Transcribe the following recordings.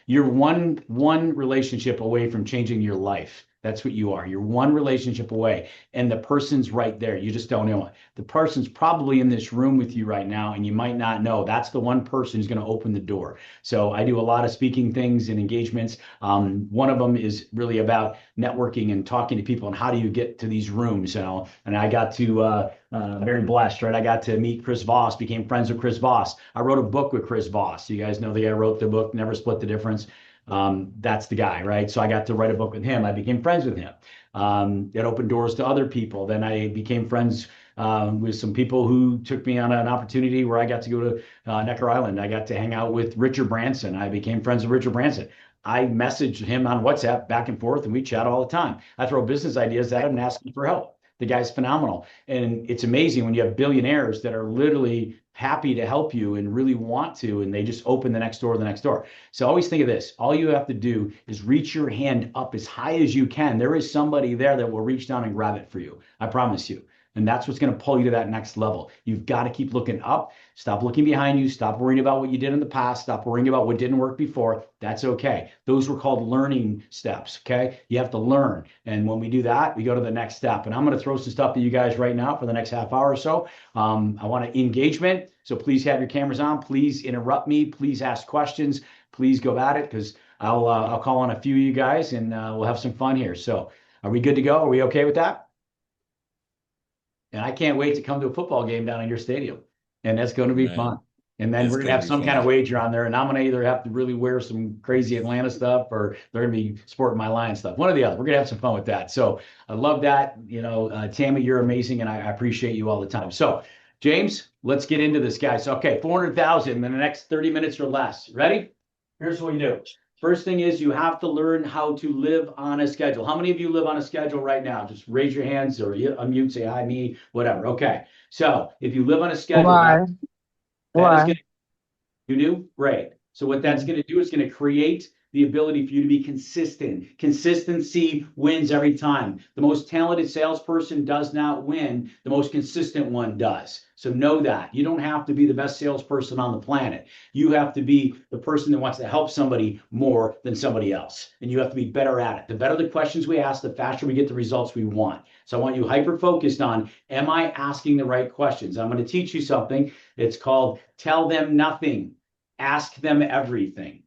You're one relationship away from changing your life. That's what you are. You're one relationship away, and the person's right there. You just don't know it. The person's probably in this room with you right now, and you might not know. That's the one person who's going to open the door. So I do a lot of speaking things and engagements. One of them is really about networking and talking to people and how do you get to these rooms. And I got to very blessed, right? I got to meet Chris Voss, became friends with Chris Voss. I wrote a book with Chris Voss. You guys know the guy who wrote the book, Never Split the Difference. That's the guy, right? So I got to write a book with him. I became friends with him. It opened doors to other people. Then I became friends with some people who took me on an opportunity where I got to go to Necker Island. I got to hang out with Richard Branson. I became friends with Richard Branson. I messaged him on WhatsApp back and forth, and we chat all the time. I throw business ideas at him and ask him for help. The guy's phenomenal. And it's amazing when you have billionaires that are literally happy to help you and really want to, and they just open the next door, the next door. So always think of this. All you have to do is reach your hand up as high as you can. There is somebody there that will reach down and grab it for you. I promise you. And that's what's going to pull you to that next level. You've got to keep looking up. Stop looking behind you. Stop worrying about what you did in the past. Stop worrying about what didn't work before. That's okay. Those were called learning steps. Okay. You have to learn. And when we do that, we go to the next step. And I'm going to throw some stuff to you guys right now for the next half hour or so. I want engagement. So please have your cameras on. Please interrupt me. Please ask questions. Please go at it because I'll call on a few of you guys and we'll have some fun here. So are we good to go? Are we okay with that? And I can't wait to come to a football game down in your stadium. And that's going to be fun. And then we're going to have some kind of wager on there. And I'm going to either have to really wear some crazy Atlanta stuff or they're going to be sporting my Lion stuff. One or the other. We're going to have some fun with that. So I love that. Tammy, you're amazing. And I appreciate you all the time. So James, let's get into this, guys. So, okay, 400,000 in the next 30 minutes or less. Ready? Here's what we do. First thing is you have to learn how to live on a schedule. How many of you live on a schedule right now? Just raise your hands or unmute, say hi, me, whatever. Okay. So if you live on a schedule, Why? that is Why? going to, you do? Great. So what that's going to do is going to create the ability for you to be consistent. Consistency wins every time. The most talented salesperson does not win. The most consistent one does. So know that. You don't have to be the best salesperson on the planet. You have to be the person that wants to help somebody more than somebody else. And you have to be better at it. The better the questions we ask, the faster we get the results we want. So I want you hyper-focused on, am I asking the right questions? I'm going to teach you something. It's called tell them nothing. Ask them everything.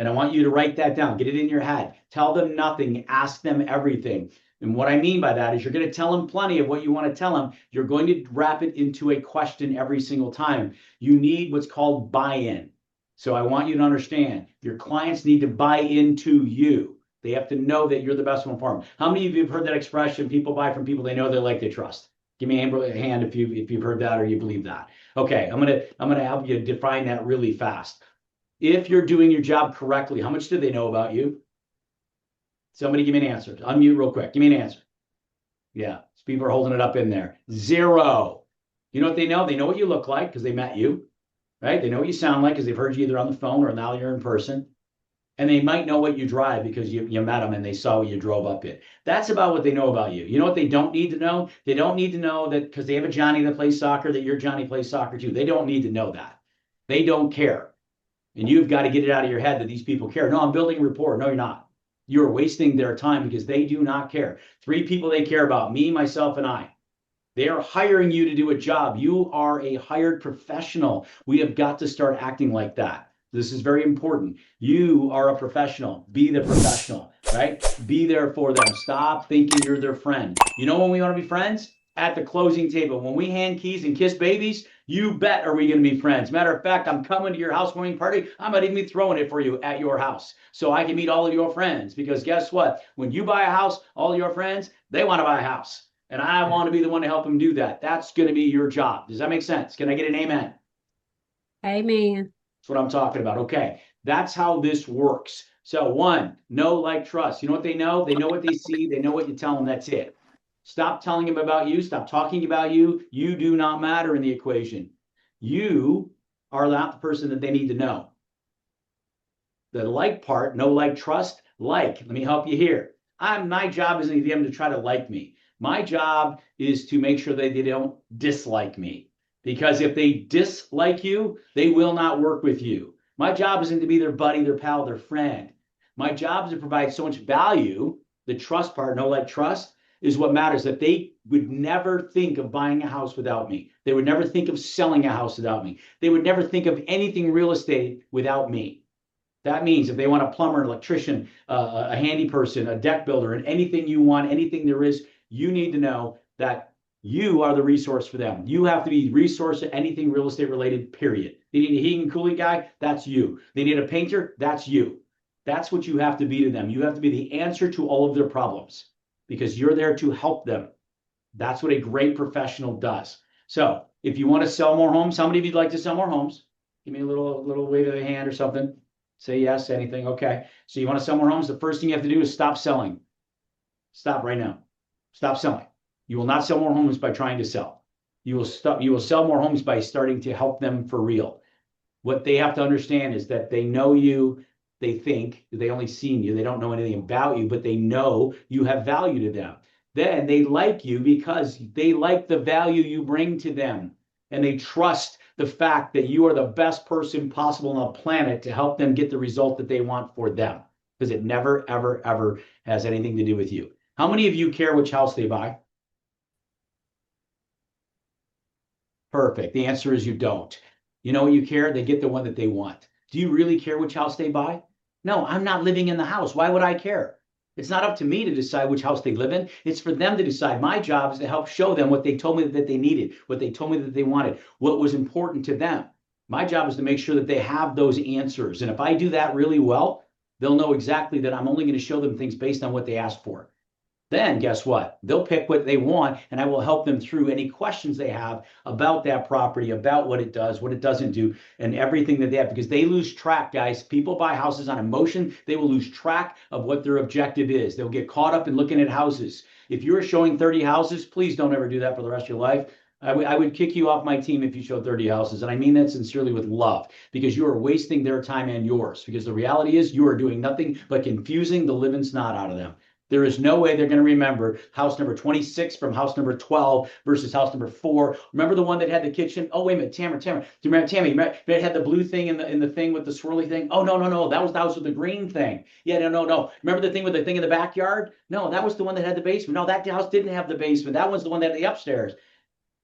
And I want you to write that down. Get it in your head. Tell them nothing. Ask them everything. And what I mean by that is you're going to tell them plenty of what you want to tell them. You're going to wrap it into a question every single time. You need what's called buy-in. So I want you to understand your clients need to buy into you. They have to know that you're the best one for them. How many of you have heard that expression? People buy from people they know, they like, they trust. Give me a hand if you've heard that or you believe that. Okay, I'm gonna help you define that really fast. If you're doing your job correctly, how much do they know about you? Somebody give me an answer. Unmute real quick. Give me an answer. Yeah, people are holding it up in there. 0. You know what they know? They know what you look like because they met you, right? They know what you sound like because they've heard you either on the phone or now you're in person. And they might know what you drive because you met them and they saw what you drove up in. That's about what they know about you. You know what they don't need to know? They don't need to know that because they have a Johnny that plays soccer, that your Johnny plays soccer too. They don't need to know that. They don't care. And you've got to get it out of your head that these people care. No, I'm building rapport. No, you're not. You're wasting their time because they do not care. 3 people they care about, me, myself, and I. They are hiring you to do a job. You are a hired professional. We have got to start acting like that. This is very important. You are a professional. Be the professional, right? Be there for them. Stop thinking you're their friend. You know when we want to be friends? At the closing table. When we hand keys and kiss babies, you bet are we going to be friends. Matter of fact, I'm coming to your housewarming party. I might even be throwing it for you at your house so I can meet all of your friends. Because guess what? When you buy a house, all your friends, they want to buy a house. And I want to be the one to help them do that. That's going to be your job. Does that make sense? Can I get an amen? Amen. That's what I'm talking about. Okay. That's how this works. So 1, know, like, trust. You know what they know? They know what they see. They know what you tell them. That's it. Stop telling them about you. Stop talking about you. You do not matter in the equation. You are not the person that they need to know. The like part, know, like, trust, like. Let me help you here. My job isn't for them to try to like me. My job is to make sure that they don't dislike me. Because if they dislike you, they will not work with you. My job isn't to be their buddy, their pal, their friend. My job is to provide so much value. The trust part, no like trust, is what matters. That they would never think of buying a house without me. They would never think of selling a house without me. They would never think of anything real estate without me. That means if they want a plumber, an electrician, a handy person, a deck builder, and anything you want, anything there is, you need to know that you are the resource for them. You have to be resource to anything real estate related, period. They need a heating and cooling guy, that's you. They need a painter, that's you. That's what you have to be to them. You have to be the answer to all of their problems because you're there to help them. That's what a great professional does. So if you want to sell more homes, how many of you'd like to sell more homes? Give me a little wave of the hand or something. Say yes, anything. Okay. So you want to sell more homes? The first thing you have to do is stop selling. Stop right now. Stop selling. You will not sell more homes by trying to sell. You will sell more homes by starting to help them for real. What they have to understand is that they know you, they think they only seen you, they don't know anything about you, but they know you have value to them. Then they like you because they like the value you bring to them. And they trust the fact that you are the best person possible on the planet to help them get the result that they want for them. Because it never, ever, ever has anything to do with you. How many of you care which house they buy? Perfect. The answer is you don't. You know what you care? They get the one that they want. Do you really care which house they buy? No, I'm not living in the house. Why would I care? It's not up to me to decide which house they live in. It's for them to decide. My job is to help show them what they told me that they needed, what they told me that they wanted, what was important to them. My job is to make sure that they have those answers. And if I do that really well, they'll know exactly that I'm only going to show them things based on what they asked for. Then guess what? They'll pick what they want, and I will help them through any questions they have about that property, about what it does, what it doesn't do, and everything that they have, because they lose track, guys. People buy houses on emotion. They will lose track of what their objective is. They'll get caught up in looking at houses. If you're showing 30 houses, please don't ever do that for the rest of your life. I would kick you off my team if you showed 30 houses. And I mean that sincerely with love, because you are wasting their time and yours. Because the reality is you are doing nothing but confusing the living snot out of them. There is no way they're going to remember house number 26 from house number 12 versus house number 4. Remember the one that had the kitchen? Oh, wait a minute, Tamara. Do you remember Tammy? It had the blue thing in the thing with the swirly thing? Oh, no. That was the house with the green thing. Yeah, no. Remember the thing with the thing in the backyard? No, that was the one that had the basement. No, that house didn't have the basement. That was the one that had the upstairs.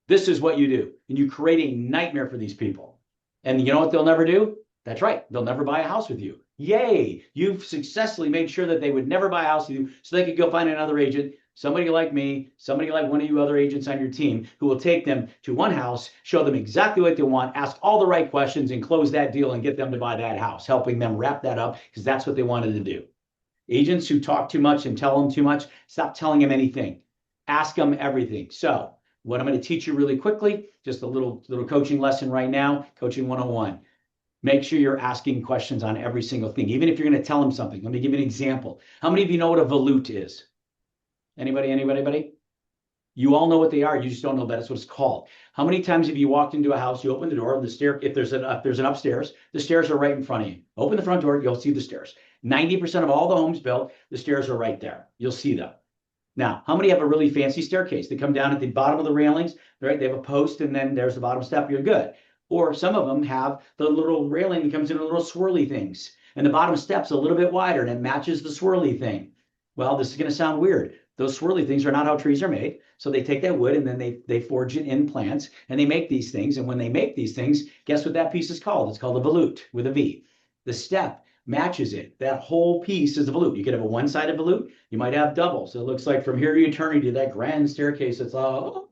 This is what you do. And you create a nightmare for these people. And you know what they'll never do? That's right. They'll never buy a house with you. Yay, you've successfully made sure that they would never buy a house with you so they could go find another agent, somebody like me, somebody like one of you other agents on your team who will take them to one house, show them exactly what they want, ask all the right questions, and close that deal and get them to buy that house, helping them wrap that up because that's what they wanted to do. Agents who talk too much and tell them too much, stop telling them anything. Ask them everything. So what I'm going to teach you really quickly, just a little coaching lesson right now, coaching 101. Make sure you're asking questions on every single thing, even if you're going to tell them something. Let me give you an example. How many of you know what a volute is? Anybody? You all know what they are. You just don't know that it's what it's called. How many times have you walked into a house, you open the door, and the stair, if there's an upstairs, the stairs are right in front of you. Open the front door, you'll see the stairs. 90% of all the homes built, the stairs are right there. You'll see them. Now, how many have a really fancy staircase? They come down at the bottom of the railings, right? They have a post, and then there's the bottom step. You're good. Or some of them have the little railing that comes in little swirly things. And the bottom step's a little bit wider and it matches the swirly thing. Well, this is going to sound weird. Those swirly things are not how trees are made. So they take that wood and then they forge it in plants and they make these things. And when they make these things, guess what that piece is called? It's called a volute with a V. The step matches it. That whole piece is a volute. You could have a one-sided volute. You might have double. So it looks like from here to eternity, that grand staircase, it's all...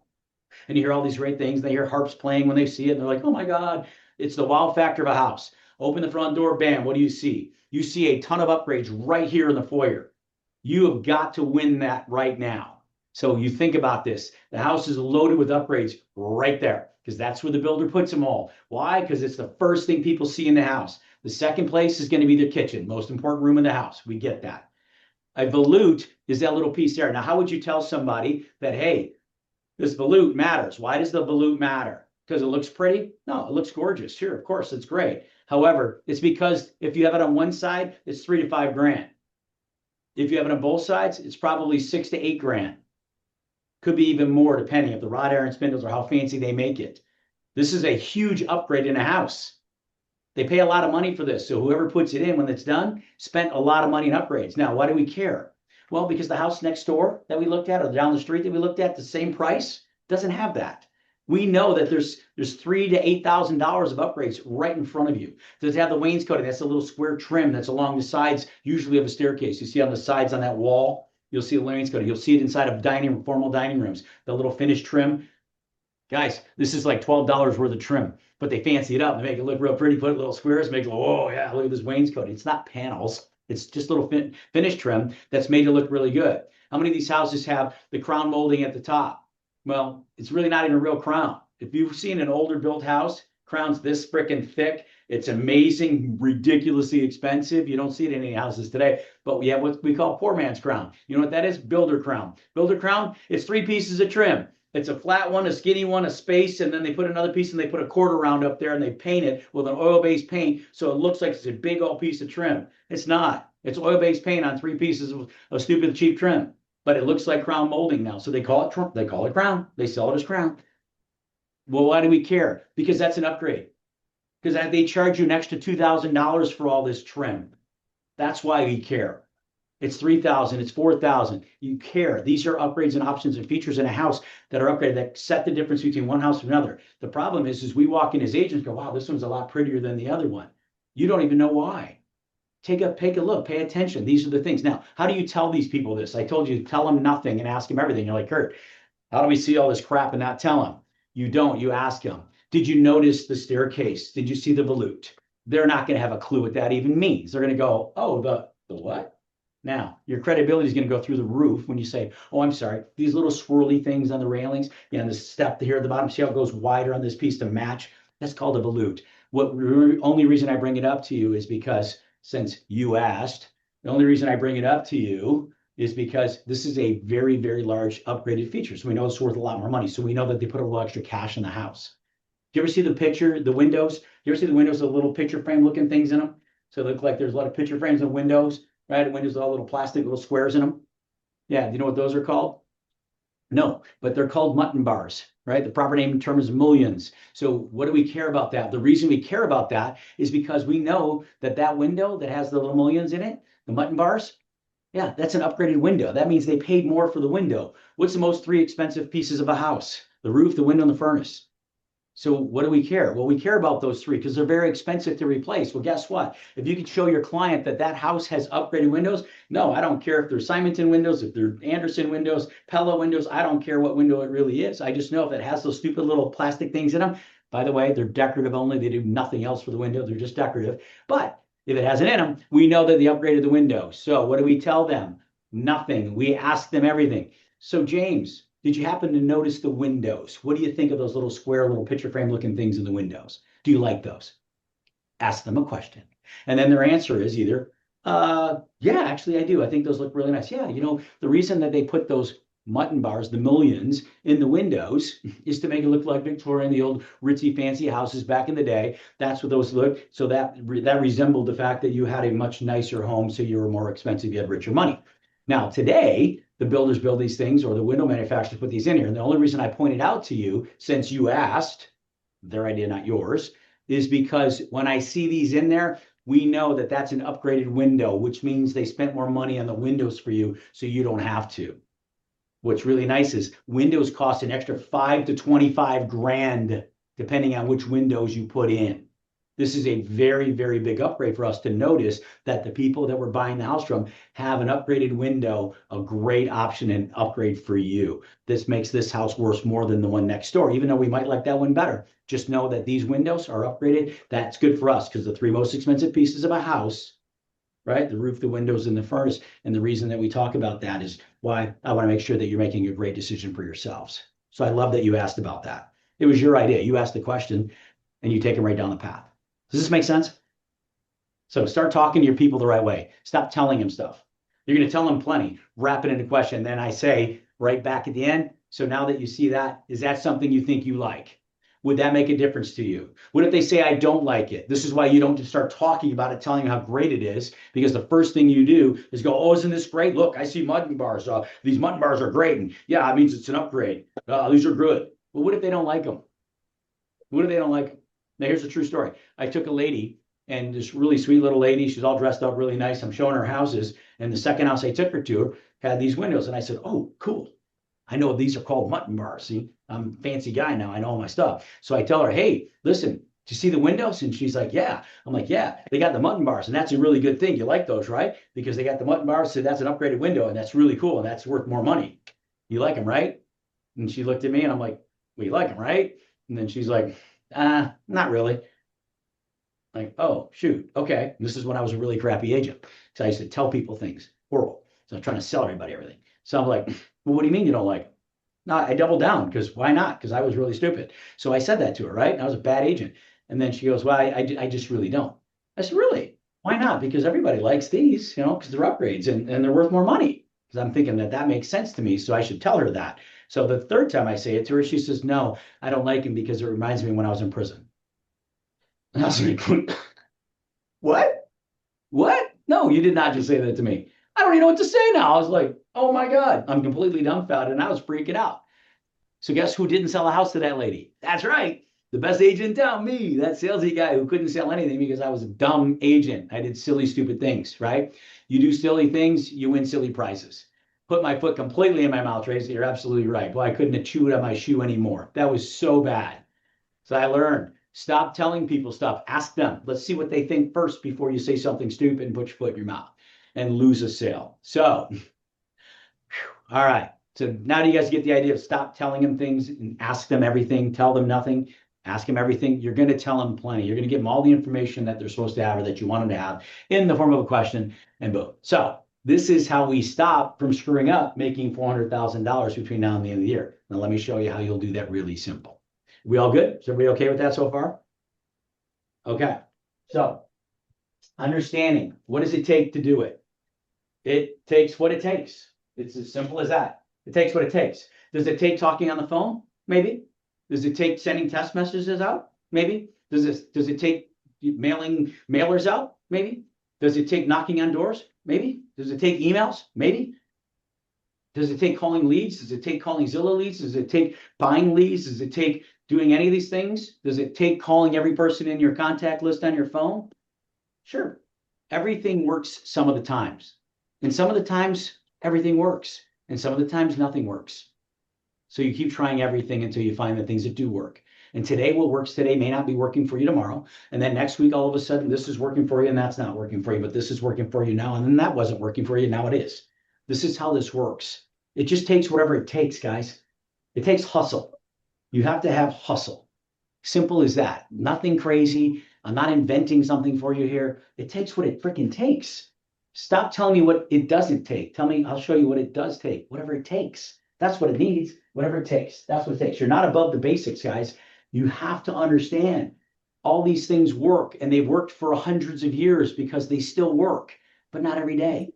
And you hear all these great things. And they hear harps playing when they see it. And they're like, oh my God, it's the wow factor of a house. Open the front door, bam, what do you see? You see a ton of upgrades right here in the foyer. You have got to win that right now. So you think about this. The house is loaded with upgrades right there because that's where the builder puts them all. Why? Because it's the first thing people see in the house. The second place is going to be the kitchen, most important room in the house. We get that. A volute is that little piece there. Now, how would you tell somebody that, hey, this volute matters? Why does the volute matter? Because it looks pretty? No, it looks gorgeous. Sure, of course, it's great. However, it's because if you have it on one side, it's $3 to $5 grand. If you have it on both sides, it's probably $6 to $8 grand. Could be even more depending if the wrought iron spindles or how fancy they make it. This is a huge upgrade in a house. They pay a lot of money for this. So whoever puts it in when it's done spent a lot of money in upgrades. Now, why do we care? Well, because the house next door that we looked at or down the street that we looked at, the same price, doesn't have that. We know that there's $3,000 to $8,000 of upgrades right in front of you. Does it have the wainscoting? That's a little square trim that's along the sides, usually of a staircase. You see on the sides on that wall, you'll see the wainscoting. You'll see it inside of formal dining rooms, the little finished trim. Guys, this is like $12 worth of trim, but they fancy it up and make it look real pretty, put little squares, make it look, oh yeah, look at this wainscoting. It's not panels. It's just little finish trim that's made to look really good. How many of these houses have the crown molding at the top? Well, it's really not even real crown. If you've seen an older built house, crown's this freaking thick. It's amazing, ridiculously expensive. You don't see it in any houses today, but we have what we call poor man's crown. You know what that is? Builder crown. Builder crown, it's 3 pieces of trim. It's a flat one, a skinny one, a space, and then they put another piece and they put a quarter round up there and they paint it with an oil-based paint so it looks like it's a big old piece of trim. It's not. It's oil-based paint on 3 pieces of stupid cheap trim, but it looks like crown molding now. So they call it crown. They sell it as crown. Well, why do we care? Because that's an upgrade. Because they charge you an extra $2,000 for all this trim. That's why we care. It's $3,000, it's $4,000. You care. These are upgrades and options and features in a house that are upgraded that set the difference between one house and another. The problem is we walk in as agents and go, wow, this one's a lot prettier than the other one. You don't even know why. Take a look, pay attention. These are the things. Now, how do you tell these people this? I told you, tell them nothing and ask them everything. You're like, Kurt, how do we see all this crap and not tell them? You don't, you ask them. Did you notice the staircase? Did you see the volute? They're not going to have a clue what that even means. They're going to go, oh, the what? Now, your credibility is going to go through the roof when you say, oh, I'm sorry, these little swirly things on the railings, and the step here at the bottom, see how it goes wider on this piece to match? That's called a volute. Only reason I bring it up to you is because since you asked, the only reason I bring it up to you is because this is a very, very large upgraded feature. So we know it's worth a lot more money. So we know that they put a little extra cash in the house. Do you ever see the picture, the windows? Do you ever see the windows with little picture frame looking things in them? So they look like there's a lot of picture frames and windows. Right? Windows with all little plastic little squares in them. Yeah, do you know what those are called? No, but they're called mutton bars, right? The proper name term is mullions. So what do we care about that? The reason we care about that is because we know that that window that has the little mullions in it, the mutton bars, yeah, that's an upgraded window. That means they paid more for the window. What's the most 3 expensive pieces of a house? The roof, the window, and the furnace. So what do we care? Well, we care about those 3 because they're very expensive to replace. Well, guess what? If you can show your client that that house has upgraded windows, no, I don't care if they're Simonton windows, if they're Anderson windows, Pella windows, I don't care what window it really is. I just know if it has those stupid little plastic things in them, by the way, they're decorative only. They do nothing else for the window. They're just decorative. But if it has it in them, we know that they upgraded the window. So what do we tell them? Nothing. We ask them everything. So James, did you happen to notice the windows? What do you think of those little square, little picture frame looking things in the windows? Do you like those? Ask them a question. And then their answer is either, yeah, actually I do. I think those look really nice. Yeah, you know, the reason that they put those mutton bars, the mullions, in the windows is to make it look like Victorian, the old ritzy fancy houses back in the day. That's what those look. So that resembled the fact that you had a much nicer home, so you were more expensive, you had richer money. Now, today, the builders build these things or the window manufacturers put these in here. And the only reason I pointed out to you, since you asked, their idea, not yours, is because when I see these in there, we know that that's an upgraded window, which means they spent more money on the windows for you, so you don't have to. What's really nice is windows cost an extra 5 to 25 grand, depending on which windows you put in. This is a very, very big upgrade for us to notice that the people that we're buying the house from have an upgraded window, a great option and upgrade for you. This makes this house worth more than the one next door, even though we might like that one better. Just know that these windows are upgraded. That's good for us because the 3 most expensive pieces of a house, right? The roof, the windows, and the furnace. And the reason that we talk about that is why I want to make sure that you're making a great decision for yourselves. So I love that you asked about that. It was your idea. You asked the question and you take them right down the path. Does this make sense? So start talking to your people the right way. Stop telling them stuff. You're going to tell them plenty. Wrap it into question. Then I say right back at the end, so now that you see that, is that something you think you like? Would that make a difference to you? What if they say, I don't like it? This is why you don't just start talking about it, telling them how great it is, because the first thing you do is go, oh, isn't this great? Look, I see mutton bars. These mutton bars are great. And yeah, it means it's an upgrade. These are good. Well, what if they don't like them? What if they don't like them? Now, here's a true story. I took a lady and this really sweet little lady, she's all dressed up really nice. I'm showing her houses. And the second house I took her to had these windows. And I said, oh, cool. I know these are called mutton bars. See, I'm a fancy guy now. I know all my stuff. So I tell her, hey, listen, do you see the windows? And she's like, yeah. I'm like, yeah, they got the mutton bars. And that's a really good thing. You like those, right? Because they got the mutton bars. So that's an upgraded window. And that's really cool. And that's worth more money. You like them, right? And she looked at me and I'm like, well, you like them, right? And then she's like, not really. Like, oh, shoot. Okay. And this is when I was a really crappy agent. So I used to tell people things. Horrible. So I'm trying to sell everybody everything. So I'm like, well, what do you mean you don't like them? No, I doubled down because why not? Because I was really stupid. So I said that to her, right? And I was a bad agent. And then she goes, well, I just really don't. I said, really? Why not? Because everybody likes these, because they're upgrades and they're worth more money. Because I'm thinking that makes sense to me. So I should tell her that. So the third time I say it to her, she says, no, I don't like them because it reminds me when I was in prison. And I was like, what? What? No, you did not just say that to me. I don't even know what to say now. I was like, oh my God, I'm completely dumbfounded and I was freaking out. So guess who didn't sell a house to that lady? That's right. The best agent in town, me, that salesy guy who couldn't sell anything because I was a dumb agent. I did silly, stupid things, right? You do silly things, you win silly prizes. Put my foot completely in my mouth, Tracy. You're absolutely right. Well, I couldn't have chewed on my shoe anymore. That was so bad. So I learned, stop telling people stuff. Ask them. Let's see what they think first before you say something stupid and put your foot in your mouth and lose a sale. So, all right. So now do you guys get the idea of stop telling them things and ask them everything, tell them nothing, ask them everything. You're going to tell them plenty. You're going to give them all the information that they're supposed to have or that you want them to have in the form of a question and boom. So this is how we stop from screwing up making $400,000 between now and the end of the year. Now let me show you how you'll do that really simple. We all good? Is everybody okay with that so far? Okay. So understanding, what does it take to do it? It takes what it takes. It's as simple as that. It takes what it takes. Does it take talking on the phone? Maybe. Does it take sending text messages out? Maybe. Does it take mailing mailers out? Maybe. Does it take knocking on doors? Maybe. Does it take emails? Maybe. Does it take calling leads? Does it take calling Zillow leads? Does it take buying leads? Does it take doing any of these things? Does it take calling every person in your contact list on your phone? Sure. Everything works some of the times. And some of the times, everything works. And some of the times, nothing works. So you keep trying everything until you find the things that do work. And today, what works today may not be working for you tomorrow. And then next week, all of a sudden, this is working for you and that's not working for you, but this is working for you now. And then that wasn't working for you. Now it is. This is how this works. It just takes whatever it takes, guys. It takes hustle. You have to have hustle. Simple as that. Nothing crazy. I'm not inventing something for you here. It takes what it freaking takes. Stop telling me what it doesn't take. Tell me, I'll show you what it does take. Whatever it takes. That's what it needs. Whatever it takes. That's what it takes. You're not above the basics, guys. You have to understand all these things work and they've worked for hundreds of years because they still work, but not every day.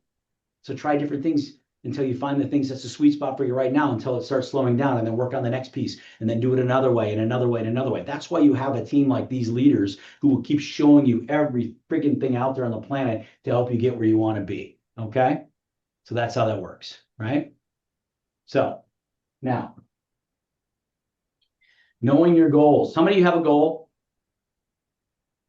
So try different things until you find the things that's the sweet spot for you right now until it starts slowing down and then work on the next piece and then do it another way and another way and another way. That's why you have a team like these leaders who will keep showing you every freaking thing out there on the planet to help you get where you want to be. Okay. So that's how that works. Right. So now knowing your goals. How many of you have a goal?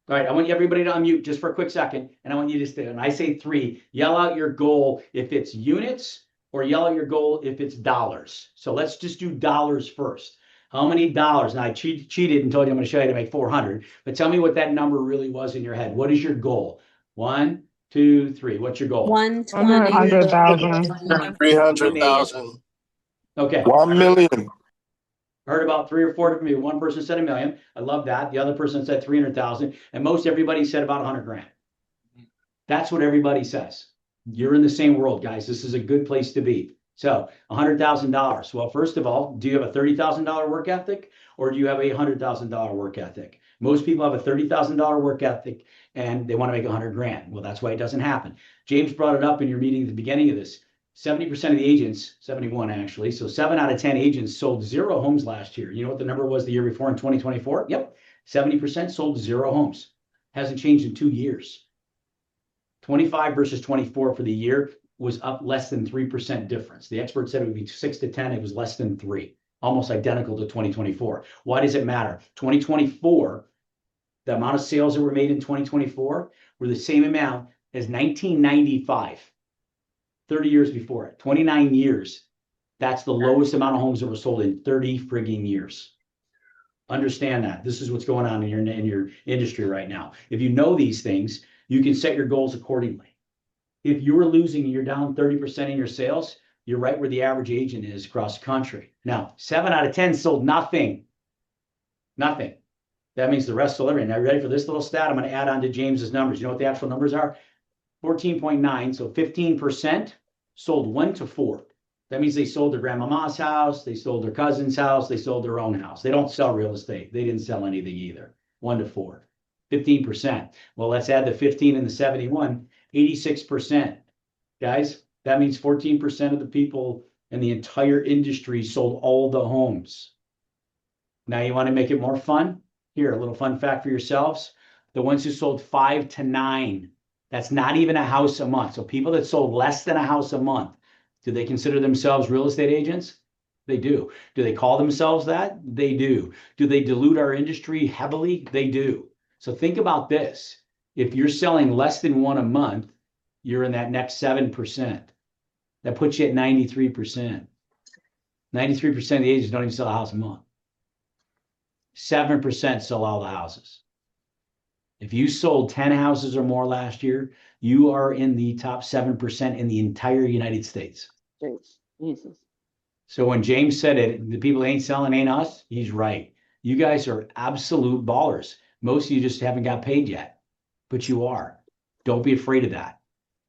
All right, I want everybody to unmute just for a quick second, and I want you to stay. When I say 3, yell out your goal if it's units, or yell out your goal if it's dollars. So let's just do dollars first. How many dollars? Now I cheated and told you I'm going to show you how to make 400, but tell me what that number really was in your head. What is your goal? 1, 2, 3. What's your goal? 120. 100,000. 300,000. Okay. 1 million. Heard about 3 or 4 different people. One person said 1 million. I love that. The other person said 300,000, and most everybody said about 100 grand. That's what everybody says. You're in the same world, guys. This is a good place to be. So $100,000. Well, first of all, do you have a $30,000 work ethic or do you have a $100,000 work ethic? Most people have a $30,000 work ethic and they want to make 100 grand. Well, that's why it doesn't happen. James brought it up in your meeting at the beginning of this. 70% of the agents, 71 actually, so 7 out of 10 agents sold 0 homes last year. You know what the number was the year before in 2024? Yep, 70% sold 0 homes. Hasn't changed in 2 years. 25 versus 24 for the year was up less than 3% difference. The expert said it would be 6 to 10. It was less than 3, almost identical to 2024. Why does it matter? 2024, the amount of sales that were made in 2024 were the same amount as 1995, 30 years before it, 29 years. That's the lowest amount of homes that were sold in 30 frigging years. Understand that. This is what's going on in your industry right now. If you know these things, you can set your goals accordingly. If you're losing and you're down 30% in your sales, you're right where the average agent is across the country. Now, 7 out of 10 sold nothing. Nothing. That means the rest sold everything. Now, you ready for this little stat? I'm going to add on to James's numbers. You know what the actual numbers are? 14.9. So 15% sold 1 to 4. That means they sold their grandmama's house, they sold their cousin's house, they sold their own house. They don't sell real estate. They didn't sell anything either. 1 to 4. 15%. Well, let's add the 15 and the 71. 86%. Guys, that means 14% of the people in the entire industry sold all the homes. Now you want to make it more fun? Here, a little fun fact for yourselves. The ones who sold 5 to 9, that's not even a house a month. So people that sold less than a house a month, do they consider themselves real estate agents? They do. Do they call themselves that? They do. Do they dilute our industry heavily? They do. So think about this. If you're selling less than 1 a month, you're in that next 7%. That puts you at 93%. 93% of the agents don't even sell a house a month. 7% sell all the houses. If you sold 10 houses or more last year, you are in the top 7% in the entire United States. Jesus. So when James said it, the people ain't selling ain't us, he's right. You guys are absolute ballers. Most of you just haven't got paid yet, but you are. Don't be afraid of that.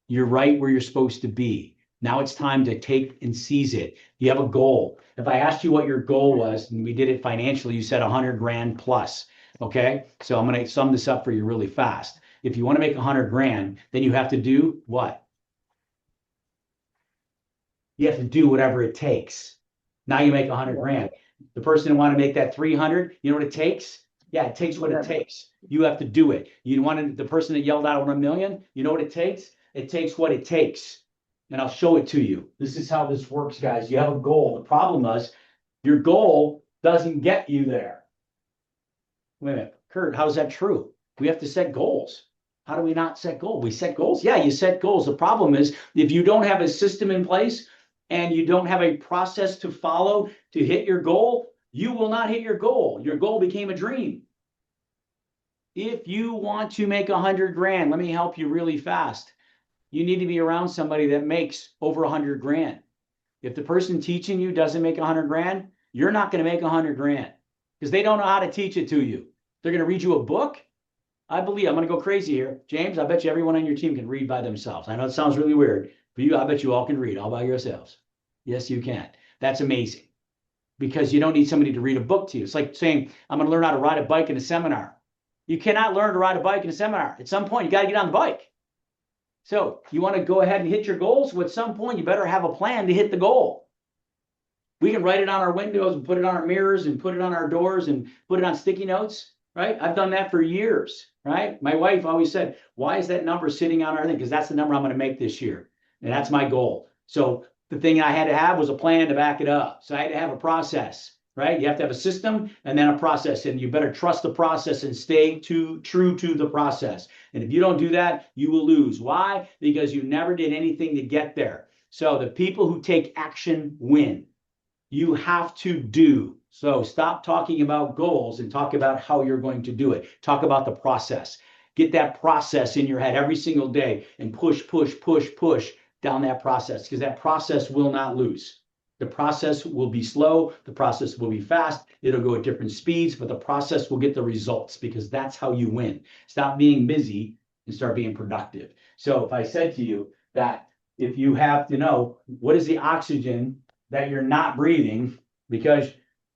You're right where you're supposed to be. Now it's time to take and seize it. You have a goal. If I asked you what your goal was, and we did it financially, you said 100 grand plus. Okay, so I'm going to sum this up for you really fast. If you want to make 100 grand, then you have to do what? You have to do whatever it takes. Now you make 100 grand. The person who want to make that 300, you know what it takes? Yeah, it takes what it takes. You have to do it. You want the person that yelled out 1 million, you know what it takes? It takes what it takes. And I'll show it to you. This is how this works, guys. You have a goal. The problem is your goal doesn't get you there. Wait a minute, Kurt, how is that true? We have to set goals. How do we not set goals? We set goals. Yeah, you set goals. The problem is if you don't have a system in place and you don't have a process to follow to hit your goal, you will not hit your goal. Your goal became a dream. If you want to make 100 grand, let me help you really fast. You need to be around somebody that makes over 100 grand. If the person teaching you doesn't make 100 grand, you're not going to make 100 grand because they don't know how to teach it to you. They're going to read you a book. I believe, I'm going to go crazy here. James, I bet you everyone on your team can read by themselves. I know it sounds really weird, but I bet you all can read all by yourselves. Yes, you can. That's amazing because you don't need somebody to read a book to you. It's like saying, I'm going to learn how to ride a bike in a seminar. You cannot learn to ride a bike in a seminar. At some point, you got to get on the bike. So you want to go ahead and hit your goals? Well, at some point, you better have a plan to hit the goal. We can write it on our windows and put it on our mirrors and put it on our doors and put it on sticky notes, right? I've done that for years, right? My wife always said, why is that number sitting on our thing? Because that's the number I'm going to make this year. And that's my goal. So the thing I had to have was a plan to back it up. So I had to have a process, right? You have to have a system and then a process, and you better trust the process and stay true to the process. And if you don't do that, you will lose. Why? Because you never did anything to get there. So the people who take action win. You have to do. So stop talking about goals and talk about how you're going to do it. Talk about the process. Get that process in your head every single day and push down that process because that process will not lose. The process will be slow. The process will be fast. It'll go at different speeds, but the process will get the results because that's how you win. Stop being busy and start being productive. So if I said to you that if you have to know what is the oxygen that you're not breathing because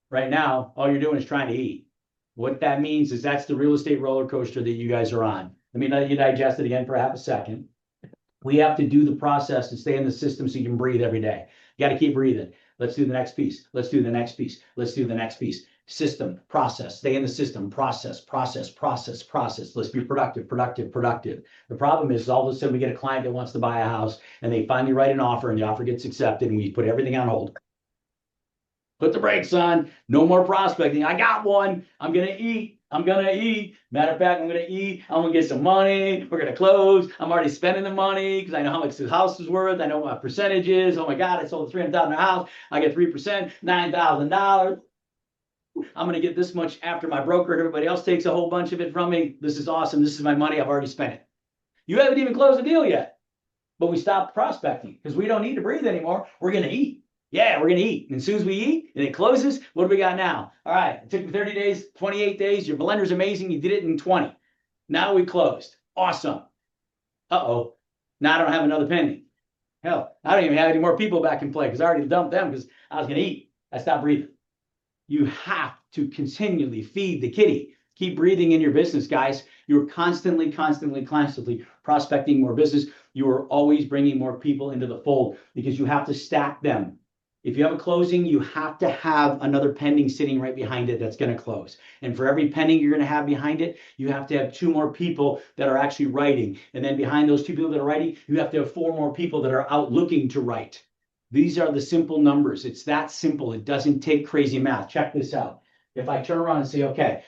right now all you're doing is trying to eat. What that means is that's the real estate roller coaster that you guys are on. Let me let you digest it again for half a second. We have to do the process and stay in the system so you can breathe every day. You got to keep breathing. Let's do the next piece. Let's do the next piece. Let's do the next piece. System, process, stay in the system, process. Let's be productive. The problem is all of a sudden we get a client that wants to buy a house and they finally write an offer and the offer gets accepted and we put everything on hold. Put the brakes on, no more prospecting. I got one. I'm going to eat. I'm gonna eat. Matter of fact, I'm gonna eat. I'm gonna get some money. We're gonna close. I'm already spending the money because I know how much the house is worth. I know what my percentage is. Oh my God, I sold $300,000 house. I get 3%, $9,000. I'm gonna get this much after my broker and everybody else takes a whole bunch of it from me. This is awesome. This is my money. I've already spent it. You haven't even closed the deal yet, but we stopped prospecting because we don't need to breathe anymore. We're gonna eat. Yeah, we're gonna eat. And as soon as we eat and it closes, what do we got now? All right, it took me 30 days, 28 days. Your blender's amazing. You did it in 20. Now we closed. Awesome. Uh-oh. Now I don't have another pending. Hell, I don't even have any more people back in play because I already dumped them because I was gonna eat. I stopped breathing. You have to continually feed the kitty. Keep breathing in your business, guys. You're constantly prospecting more business. You are always bringing more people into the fold because you have to stack them. If you have a closing, you have to have another pending sitting right behind it that's going to close. And for every pending you're going to have behind it, you have to have 2 more people that are actually writing. And then behind those 2 people that are writing, you have to have 4 more people that are out looking to write. These are the simple numbers. It's that simple. It doesn't take crazy math. Check this out. If I turn around and say, okay,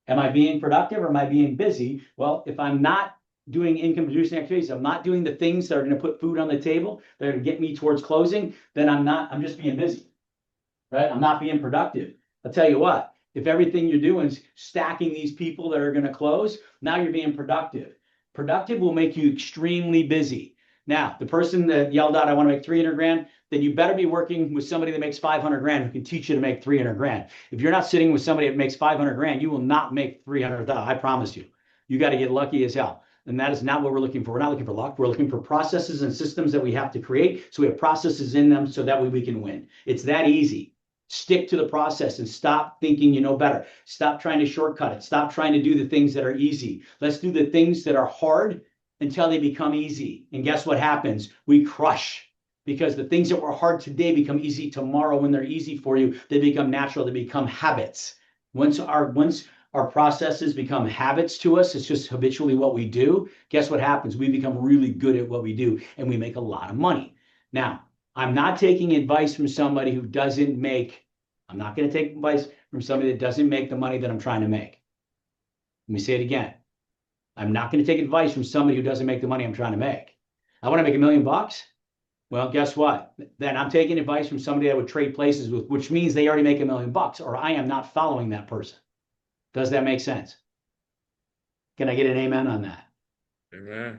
am I being productive or am I being busy? Well, if I'm not doing income producing activities, I'm not doing the things that are going to put food on the table, that are going to get me towards closing, then I'm just being busy, right? I'm not being productive. I'll tell you what, if everything you're doing is stacking these people that are going to close, now you're being productive. Productive will make you extremely busy. Now, the person that yelled out, I want to make 300 grand, then you better be working with somebody that makes 500 grand who can teach you to make 300 grand. If you're not sitting with somebody that makes 500 grand, you will not make 300,000. I promise you. You got to get lucky as hell. And that is not what we're looking for. We're not looking for luck. We're looking for processes and systems that we have to create. So we have processes in them so that way we can win. It's that easy. Stick to the process and stop thinking you know better. Stop trying to shortcut it. Stop trying to do the things that are easy. Let's do the things that are hard until they become easy. And guess what happens? We crush. Because the things that were hard today become easy tomorrow. When they're easy for you, they become natural. They become habits. Once our processes become habits to us, it's just habitually what we do. Guess what happens? We become really good at what we do and we make a lot of money. Now, I'm not taking advice from somebody who doesn't make, I'm not going to take advice from somebody that doesn't make the money that I'm trying to make. Let me say it again. I'm not going to take advice from somebody who doesn't make the money I'm trying to make. I want to make $1 million. Well, guess what? Then I'm taking advice from somebody that would trade places with, which means they already make $1 million, or I am not following that person. Does that make sense? Can I get an amen on that? Amen.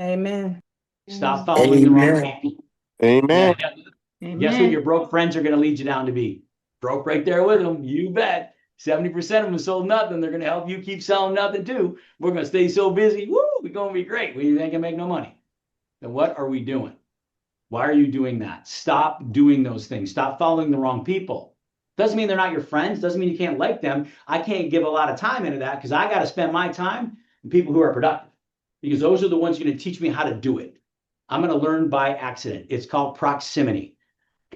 Amen. Stop following the wrong Amen. people. Amen. Guess what your broke friends are going to lead you down to be? Broke right there with them. You bet. 70% of them have sold nothing. They're going to help you keep selling nothing too. We're going to stay so busy. Woo, we're going to be great. We ain't going to make no money. Then what are we doing? Why are you doing that? Stop doing those things. Stop following the wrong people. Doesn't mean they're not your friends. Doesn't mean you can't like them. I can't give a lot of time into that because I got to spend my time with people who are productive because those are the ones going to teach me how to do it. I'm going to learn by accident. It's called proximity.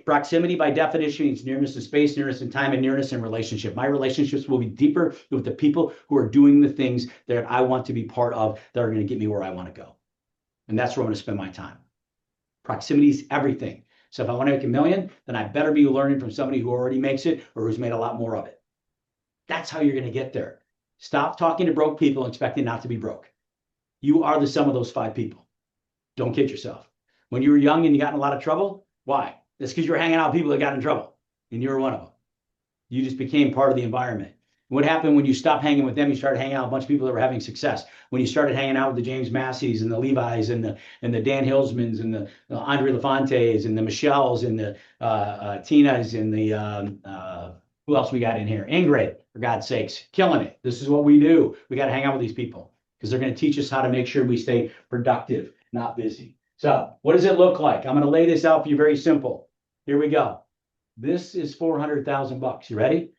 Proximity, by definition, means nearness in space, nearness in time, and nearness in relationship. My relationships will be deeper with the people who are doing the things that I want to be part of that are going to get me where I want to go. And that's where I'm going to spend my time. Proximity is everything. So if I want to make $1 million, then I better be learning from somebody who already makes it or who's made a lot more of it. That's how you're going to get there. Stop talking to broke people and expecting not to be broke. You are the sum of those 5 people. Don't kid yourself. When you were young and you got in a lot of trouble, why? That's because you were hanging out with people that got in trouble, and you were one of them. You just became part of the environment. What happened when you stopped hanging with them? You started hanging out with a bunch of people that were having success. When you started hanging out with the James Masseys and the Levi's and the Dan Hillsmans and the Andre LaFontes and the Michelles and the Tinas and the who else we got in here? Ingrid, for God's sakes, killing it. This is what we do. We got to hang out with these people because they're going to teach us how to make sure we stay productive, not busy. So what does it look like? I'm going to lay this out for you very simple. Here we go. This is $400,000. You ready?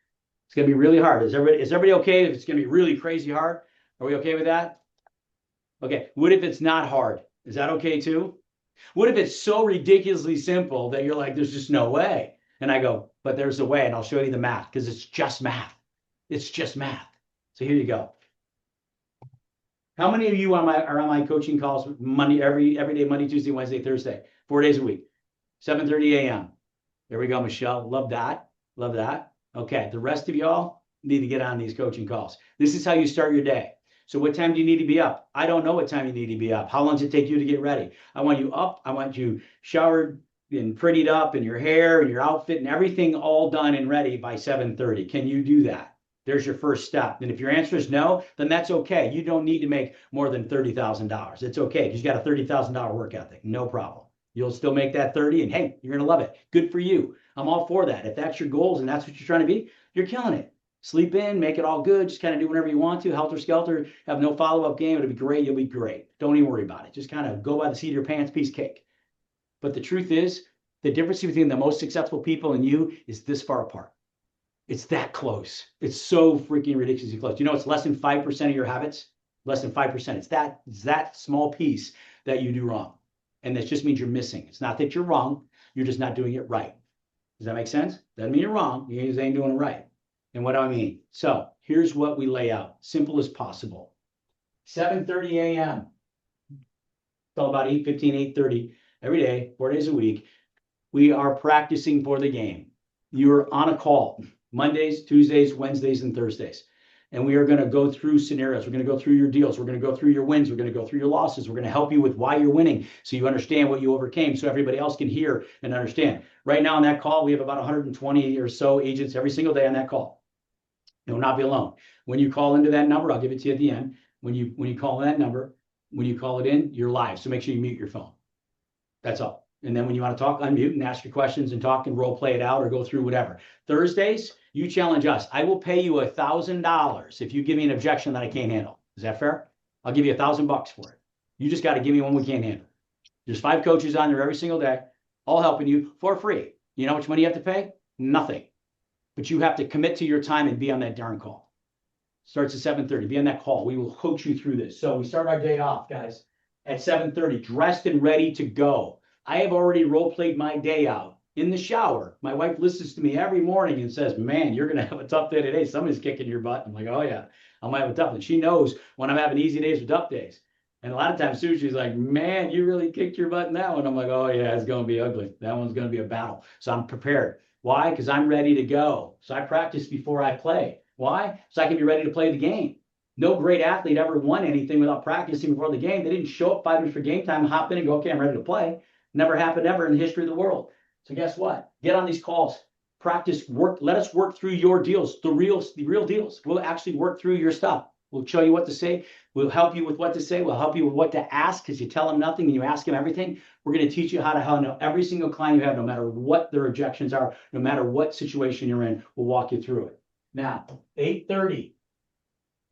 It's going to be really hard. Is everybody okay if it's going to be really crazy hard? Are we okay with that? Okay. What if it's not hard? Is that okay too? What if it's so ridiculously simple that you're like, there's just no way? And I go, but there's a way, and I'll show you the math because it's just math. It's just math. So here you go. How many of you are on my coaching calls Monday, every day, Monday, Tuesday, Wednesday, Thursday, 4 days a week, 7:30 a.m. There we go, Michelle. Love that. Love that. Okay, the rest of y'all, need to get on these coaching calls. This is how you start your day. So what time do you need to be up? I don't know what time you need to be up. How long does it take you to get ready? I want you up. I want you showered and prettied up and your hair and your outfit and everything all done and ready by 7:30. Can you do that? There's your first step. And if your answer is no, then that's okay. You don't need to make more than $30,000. It's okay because you got a $30,000 work ethic. No problem. You'll still make that 30 and hey, you're going to love it. Good for you. I'm all for that. If that's your goals and that's what you're trying to be, you're killing it. Sleep in, make it all good. Just kind of do whatever you want to. Helter skelter, have no follow-up game. It'll be great. You'll be great. Don't even worry about it. Just kind of go by the seat of your pants, piece of cake. But the truth is, the difference between the most successful people and you is this far apart. It's that close. It's so freaking ridiculously close. You know, it's less than 5% of your habits, less than 5%. It's that small piece that you do wrong. And that just means you're missing. It's not that you're wrong. You're just not doing it right. Does that make sense? Doesn't mean you're wrong. You just ain't doing it right. And what do I mean? So here's what we lay out. Simple as possible. 7:30 a.m. It's all about 8:15, 8:30 every day, 4 days a week. We are practicing for the game. You're on a call Mondays, Tuesdays, Wednesdays, and Thursdays. And we are going to go through scenarios. We're going to go through your deals. We're going to go through your wins. We're going to go through your losses. We're going to help you with why you're winning so you understand what you overcame so everybody else can hear and understand. Right now on that call, we have about 120 or so agents every single day on that call. You will not be alone. When you call into that number, I'll give it to you at the end. When you call that number, when you call it in, you're live. So make sure you mute your phone. That's all. And then when you want to talk, unmute and ask your questions and talk and role play it out or go through whatever. Thursdays, you challenge us. I will pay you $1,000 if you give me an objection that I can't handle. Is that fair? I'll give you $1,000 for it. You just got to give me one we can't handle. There's 5 coaches on there every single day, all helping you for free. You know how much money you have to pay? Nothing. But you have to commit to your time and be on that darn call. Starts at 7:30. Be on that call. We will coach you through this. So we start our day off, guys, at 7:30, dressed and ready to go. I have already role played my day out in the shower. My wife listens to me every morning and says, man, you're going to have a tough day today. Somebody's kicking your butt. I'm like, oh yeah, I might have a tough one. She knows when I'm having easy days or tough days. And a lot of times too, she's like, man, you really kicked your butt in that one. I'm like, oh yeah, it's going to be ugly. That one's going to be a battle. So I'm prepared. Why? Because I'm ready to go. So I practice before I play. Why? So I can be ready to play the game. No great athlete ever won anything without practicing before the game. They didn't show up 5 minutes for game time, hop in and go, okay, I'm ready to play. Never happened ever in the history of the world. So guess what? Get on these calls, practice, work. Let us work through your deals, the real deals. We'll actually work through your stuff. We'll show you what to say. We'll help you with what to say. We'll help you with what to ask because you tell them nothing and you ask them everything. We're going to teach you how to handle every single client you have, no matter what their objections are, no matter what situation you're in. We'll walk you through it. Now, 8:30.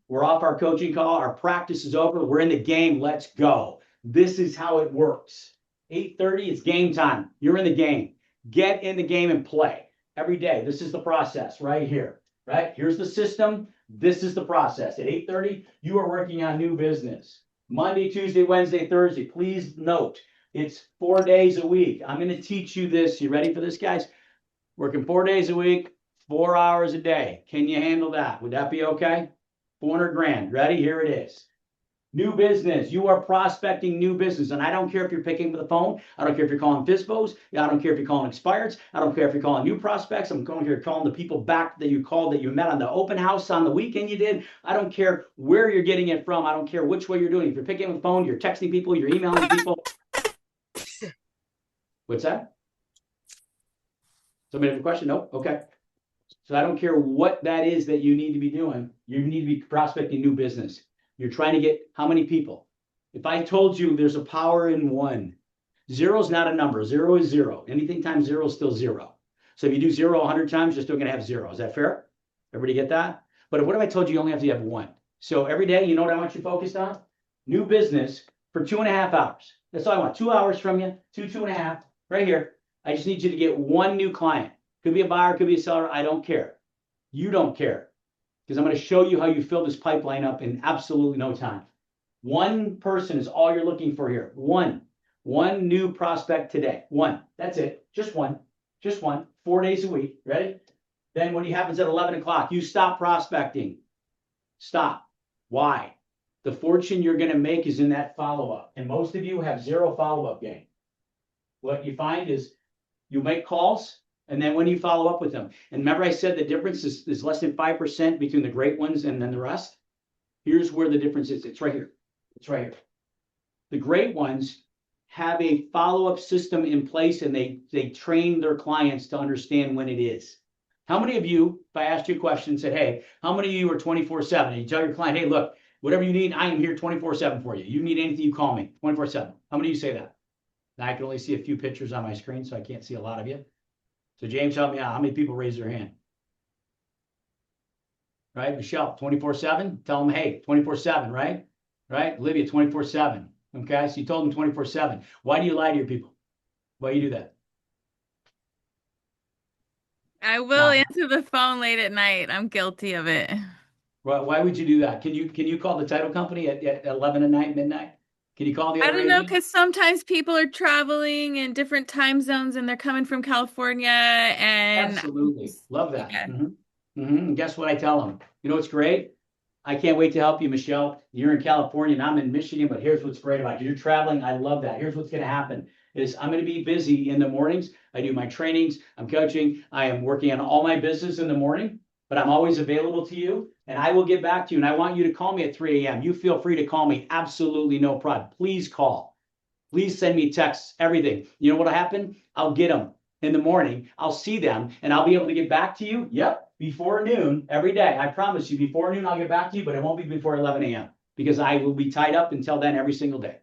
We're off our coaching call. Our practice is over. We're in the game. Let's go. This is how it works. 8:30, it's game time. You're in the game. Get in the game and play every day. This is the process right here, right? Here's the system. This is the process. At 8:30, you are working on new business. Monday, Tuesday, Wednesday, Thursday. Please note, it's 4 days a week. I'm going to teach you this. You ready for this, guys? Working 4 days a week, 4 hours a day. Can you handle that? Would that be okay? 400 grand. Ready? Here it is. New business. You are prospecting new business. And I don't care if you're picking up the phone. I don't care if you're calling FISBOs. I don't care if you're calling expireds. I don't care if you're calling new prospects. I'm going here calling the people back that you called that you met on the open house on the weekend you did. I don't care where you're getting it from. I don't care which way you're doing. If you're picking up the phone, you're texting people, you're emailing people. What's that? Somebody have a question? Nope. Okay. So I don't care what that is that you need to be doing. You need to be prospecting new business. You're trying to get how many people? If I told you there's a power in 1, 0 is not a number. 0 is 0. Anything times 0 is still 0. So if you do 0 100 times, you're still going to have 0. Is that fair? Everybody get that? But what if I told you only have to have 1? So every day, you know what I want you focused on? New business for 2.5 hours. That's all I want. 2 hours from you, 2.5, right here. I just need you to get 1 new client. Could be a buyer, could be a seller. I don't care. You don't care. Because I'm going to show you how you fill this pipeline up in absolutely no time. 1 person is all you're looking for here. 1 new prospect today. 1. That's it. Just 1. Just 1. 4 days a week. Ready? Then what happens at 11 o'clock? You stop prospecting. Stop. Why? The fortune you're going to make is in that follow-up. And most of you have 0 follow-up game. What you find is you make calls. And then when you follow up with them, and remember I said the difference is less than 5% between the great ones and then the rest? Here's where the difference is. It's right here. It's right here. The great ones have a follow-up system in place, and they train their clients to understand when it is. How many of you, if I asked you a question and said, hey, how many of you are 24/7? And you tell your client, hey, look, whatever you need, I am here 24/7 for you. You need anything, you call me 24/7. How many of you say that? Now, I can only see a few pictures on my screen, so I can't see a lot of you. So James, help me out. How many people raise their hand? Right, Michelle, 24/7. Tell them, hey, 24/7, right? Right, Olivia, 24/7. Okay, so you told them 24/7. Why do you lie to your people? Why do you do that? I will Now, answer the phone late at night. I'm guilty of it. why would you do that? Can you call the title company at 11 at night, midnight? Can you call the I other don't know, agent? because sometimes people are traveling in different time zones and they're coming from California and Absolutely, love that. yeah. And guess what I tell them? You know what's great? I can't wait to help you, Michelle. You're in California and I'm in Michigan, but here's what's great about you. You're traveling. I love that. Here's what's going to happen is I'm going to be busy in the mornings. I do my trainings. I'm coaching. I am working on all my business in the morning, but I'm always available to you and I will get back to you. And I want you to call me at 3 a.m. You feel free to call me. Absolutely no problem. Please call. Please send me texts, everything. You know what'll happen? I'll get them in the morning. I'll see them and I'll be able to get back to you. Yep. Before noon every day. I promise you, before noon, I'll get back to you, but it won't be before 11 a.m. because I will be tied up until then every single day.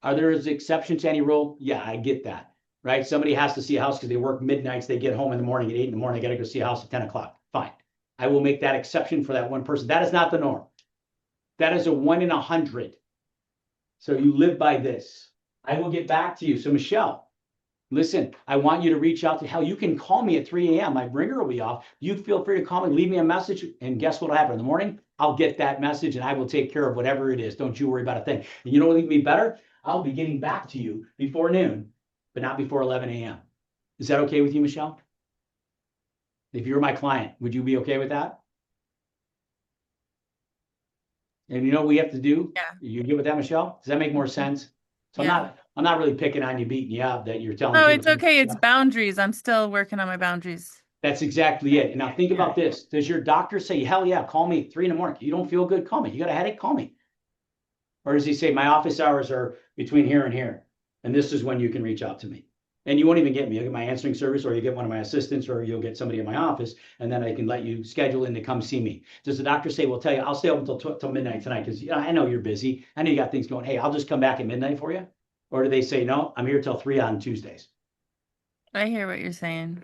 Are there exceptions to any rule? Yeah, I get that, right? Somebody has to see a house because they work midnights. They get home in the morning at 8 in the morning. They got to go see a house at 10 o'clock. Fine. I will make that exception for that one person. That is not the norm. That is a 1 in 100. So you live by this. I will get back to you. So Michelle, listen, I want you to reach out to hell. You can call me at 3 a.m. My ringer will be off. You feel free to call me, leave me a message, and guess what will happen in the morning? I'll get that message and I will take care of whatever it is. Don't you worry about a thing. And you know what will make me better? I'll be getting back to you before noon, but not before 11 a.m. Is that okay with you, Michelle? If you're my client, would you be okay with that? And you know what we have to do? Yeah. You get with that, Michelle? Does that make more sense? So Yeah. I'm not really picking on you, beating you up that you're telling No, people. it's okay. It's boundaries. I'm still working on my boundaries. That's exactly it. And now think about this. Does your doctor say, hell yeah, call me at 3 in the morning? You don't feel good? Call me. You got a headache? Call me. Or does he say, my office hours are between here and here, and this is when you can reach out to me? And you won't even get me. You'll get my answering service, or you get one of my assistants, or you'll get somebody in my office, and then I can let you schedule in to come see me. Does the doctor say, well, tell you, I'll stay open till midnight tonight because I know you're busy. I know you got things going. Hey, I'll just come back at midnight for you. Or do they say, no, I'm here till 3 on Tuesdays? I hear what you're saying.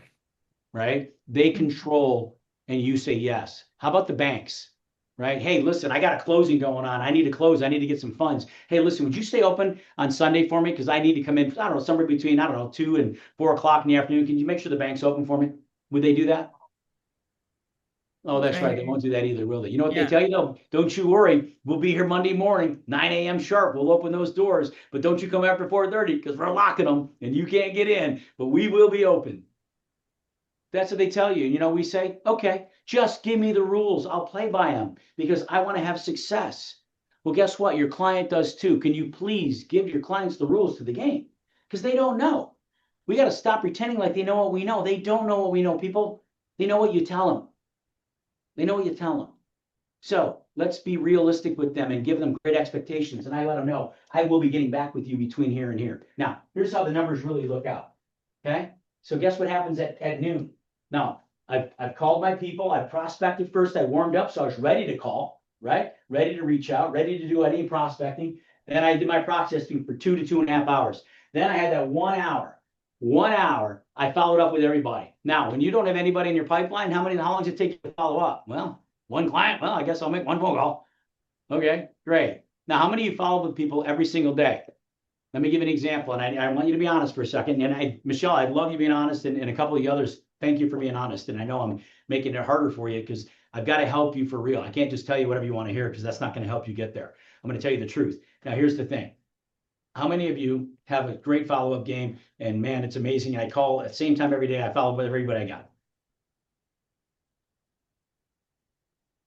Right? They control and you say yes. How about the banks? Right? Hey, listen, I got a closing going on. I need to close. I need to get some funds. Hey, listen, would you stay open on Sunday for me? Because I need to come in, I don't know, somewhere between, 2 and 4 o'clock in the afternoon. Can you make sure the bank's open for me? Would they do that? Oh, that's right. They won't do that either, will they? You know what they tell you though? Don't you worry. We'll be here Monday morning, 9 a.m. sharp. We'll open those doors. But don't you come after 4:30 because we're locking them and you can't get in. But we will be open. That's what they tell you. You know, we say, okay, just give me the rules. I'll play by them because I want to have success. Well, guess what? Your client does too. Can you please give your clients the rules to the game? Because they don't know. We got to stop pretending like they know what we know. They don't know what we know, people. They know what you tell them. They know what you tell them. So let's be realistic with them and give them great expectations. And I let them know I will be getting back with you between here and here. Now, here's how the numbers really look out. Okay. So guess what happens at noon? Now, I've called my people. I prospected first. I warmed up. So I was ready to call, right? Ready to reach out, ready to do any prospecting. Then I did my processing for 2 to 2.5 hours. Then I had that 1 hour. 1 hour, I followed up with everybody. Now, when you don't have anybody in your pipeline, how long does it take you to follow up? Well, one client. Well, I guess I'll make one phone call. Okay, great. Now, how many of you follow up with people every single day? Let me give you an example, and I want you to be honest for a second. And Michelle, I love you being honest, and a couple of the others, thank you for being honest. And I know I'm making it harder for you because I've got to help you for real. I can't just tell you whatever you want to hear because that's not going to help you get there. I'm going to tell you the truth. Now, here's the thing. How many of you have a great follow-up game? And man, it's amazing. I call at the same time every day. I follow up with everybody I got.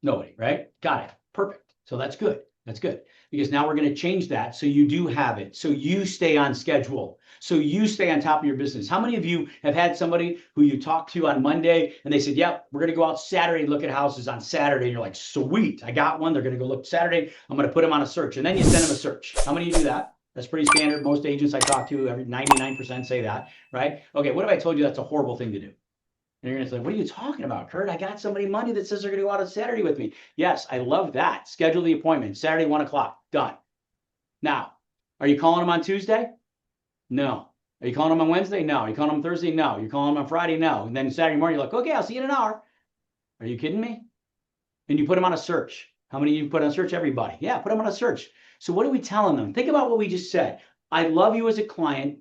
Nobody, right? Got it. Perfect. So that's good. That's good, because now we're going to change that so you do have it, so you stay on schedule, so you stay on top of your business. How many of you have had somebody who you talked to on Monday and they said, yep, we're going to go out Saturday and look at houses on Saturday, and you're like, sweet, I got one. They're going to go look Saturday. I'm going to put them on a search, and then you send them a search. How many of you do that? That's pretty standard. Most agents I talk to, every 99% say that, right? Okay, what if I told you that's a horrible thing to do? And you're going to say, what are you talking about, Kurt? I got somebody Monday that says they're going to go out on Saturday with me. Yes, I love that. Schedule the appointment. Saturday, 1 o'clock. Done. Now, are you calling them on Tuesday? No. Are you calling them on Wednesday? No. Are you calling them Thursday? No. You're calling them on Friday? No. And then Saturday morning, you're like, okay, I'll see you in an hour. Are you kidding me? And you put them on a search. How many of you put on a search? Everybody. Yeah, put them on a search. So what are we telling them? Think about what we just said. I love you as a client.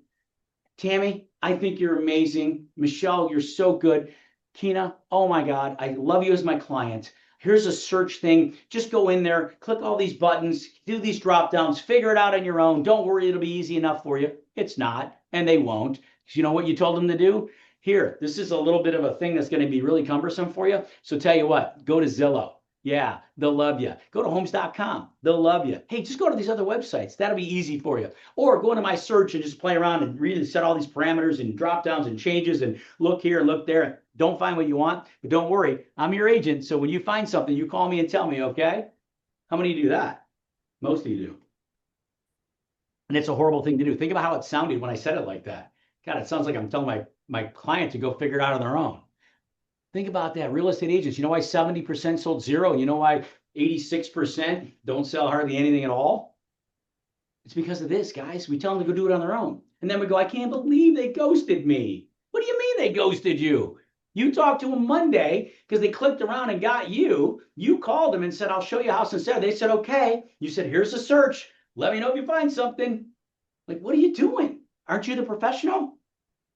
Tammy, I think you're amazing. Michelle, you're so good. Kina, oh my God, I love you as my client. Here's a search thing. Just go in there, click all these buttons, do these drop downs, figure it out on your own. Don't worry, it'll be easy enough for you. It's not, and they won't. You know what you told them to do? Here, this is a little bit of a thing that's going to be really cumbersome for you. So tell you what, go to Zillow. Yeah, they'll love you. Go to homes.com. They'll love you. Hey, just go to these other websites. That'll be easy for you. Or go into my search and just play around and read and set all these parameters and drop downs and changes and look here and look there. Don't find what you want, but don't worry. I'm your agent. So when you find something, you call me and tell me, okay? How many do that? Most of you do. And it's a horrible thing to do. Think about how it sounded when I said it like that. God, it sounds like I'm telling my client to go figure it out on their own. Think about that. Real estate agents, you know why 70% sold zero? You know why 86% don't sell hardly anything at all? It's because of this, guys. We tell them to go do it on their own. And then we go, I can't believe they ghosted me. What do you mean they ghosted you? You talked to them Monday because they clicked around and got you. You called them and said, I'll show you a house instead. They said, okay. You said, here's a search. Let me know if you find something. Like, what are you doing? Aren't you the professional?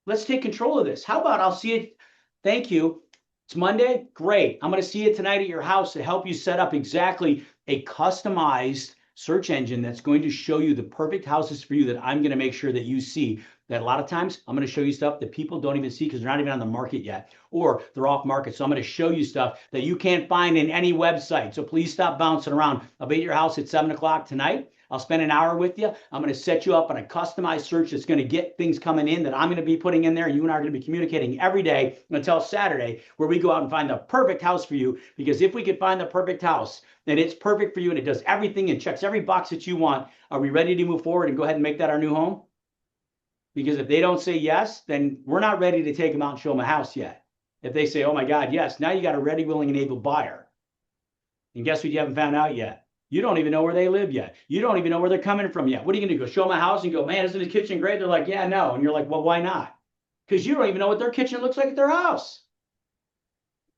Let's take control of this. How about I'll see it. Thank you. It's Monday? Great. I'm going to see you tonight at your house to help you set up exactly a customized search engine that's going to show you the perfect houses for you that I'm going to make sure that you see. That a lot of times I'm going to show you stuff that people don't even see because they're not even on the market yet, or they're off market. So I'm going to show you stuff that you can't find in any website. So please stop bouncing around. I'll be at your house at 7 o'clock tonight. I'll spend an hour with you. I'm going to set you up on a customized search that's going to get things coming in that I'm going to be putting in there. You and I are going to be communicating every day until Saturday, where we go out and find the perfect house for you. Because if we could find the perfect house, then it's perfect for you and it does everything and checks every box that you want. Are we ready to move forward and go ahead and make that our new home? Because if they don't say yes, then we're not ready to take them out and show them a house yet. If they say, oh my God, yes, now you got a ready, willing, and able buyer. And guess what you haven't found out yet? You don't even know where they live yet. You don't even know where they're coming from yet. What are you going to do? Go show them a house and go, man, isn't the kitchen great? They're like, yeah, no. And you're like, well, why not? Because you don't even know what their kitchen looks like at their house.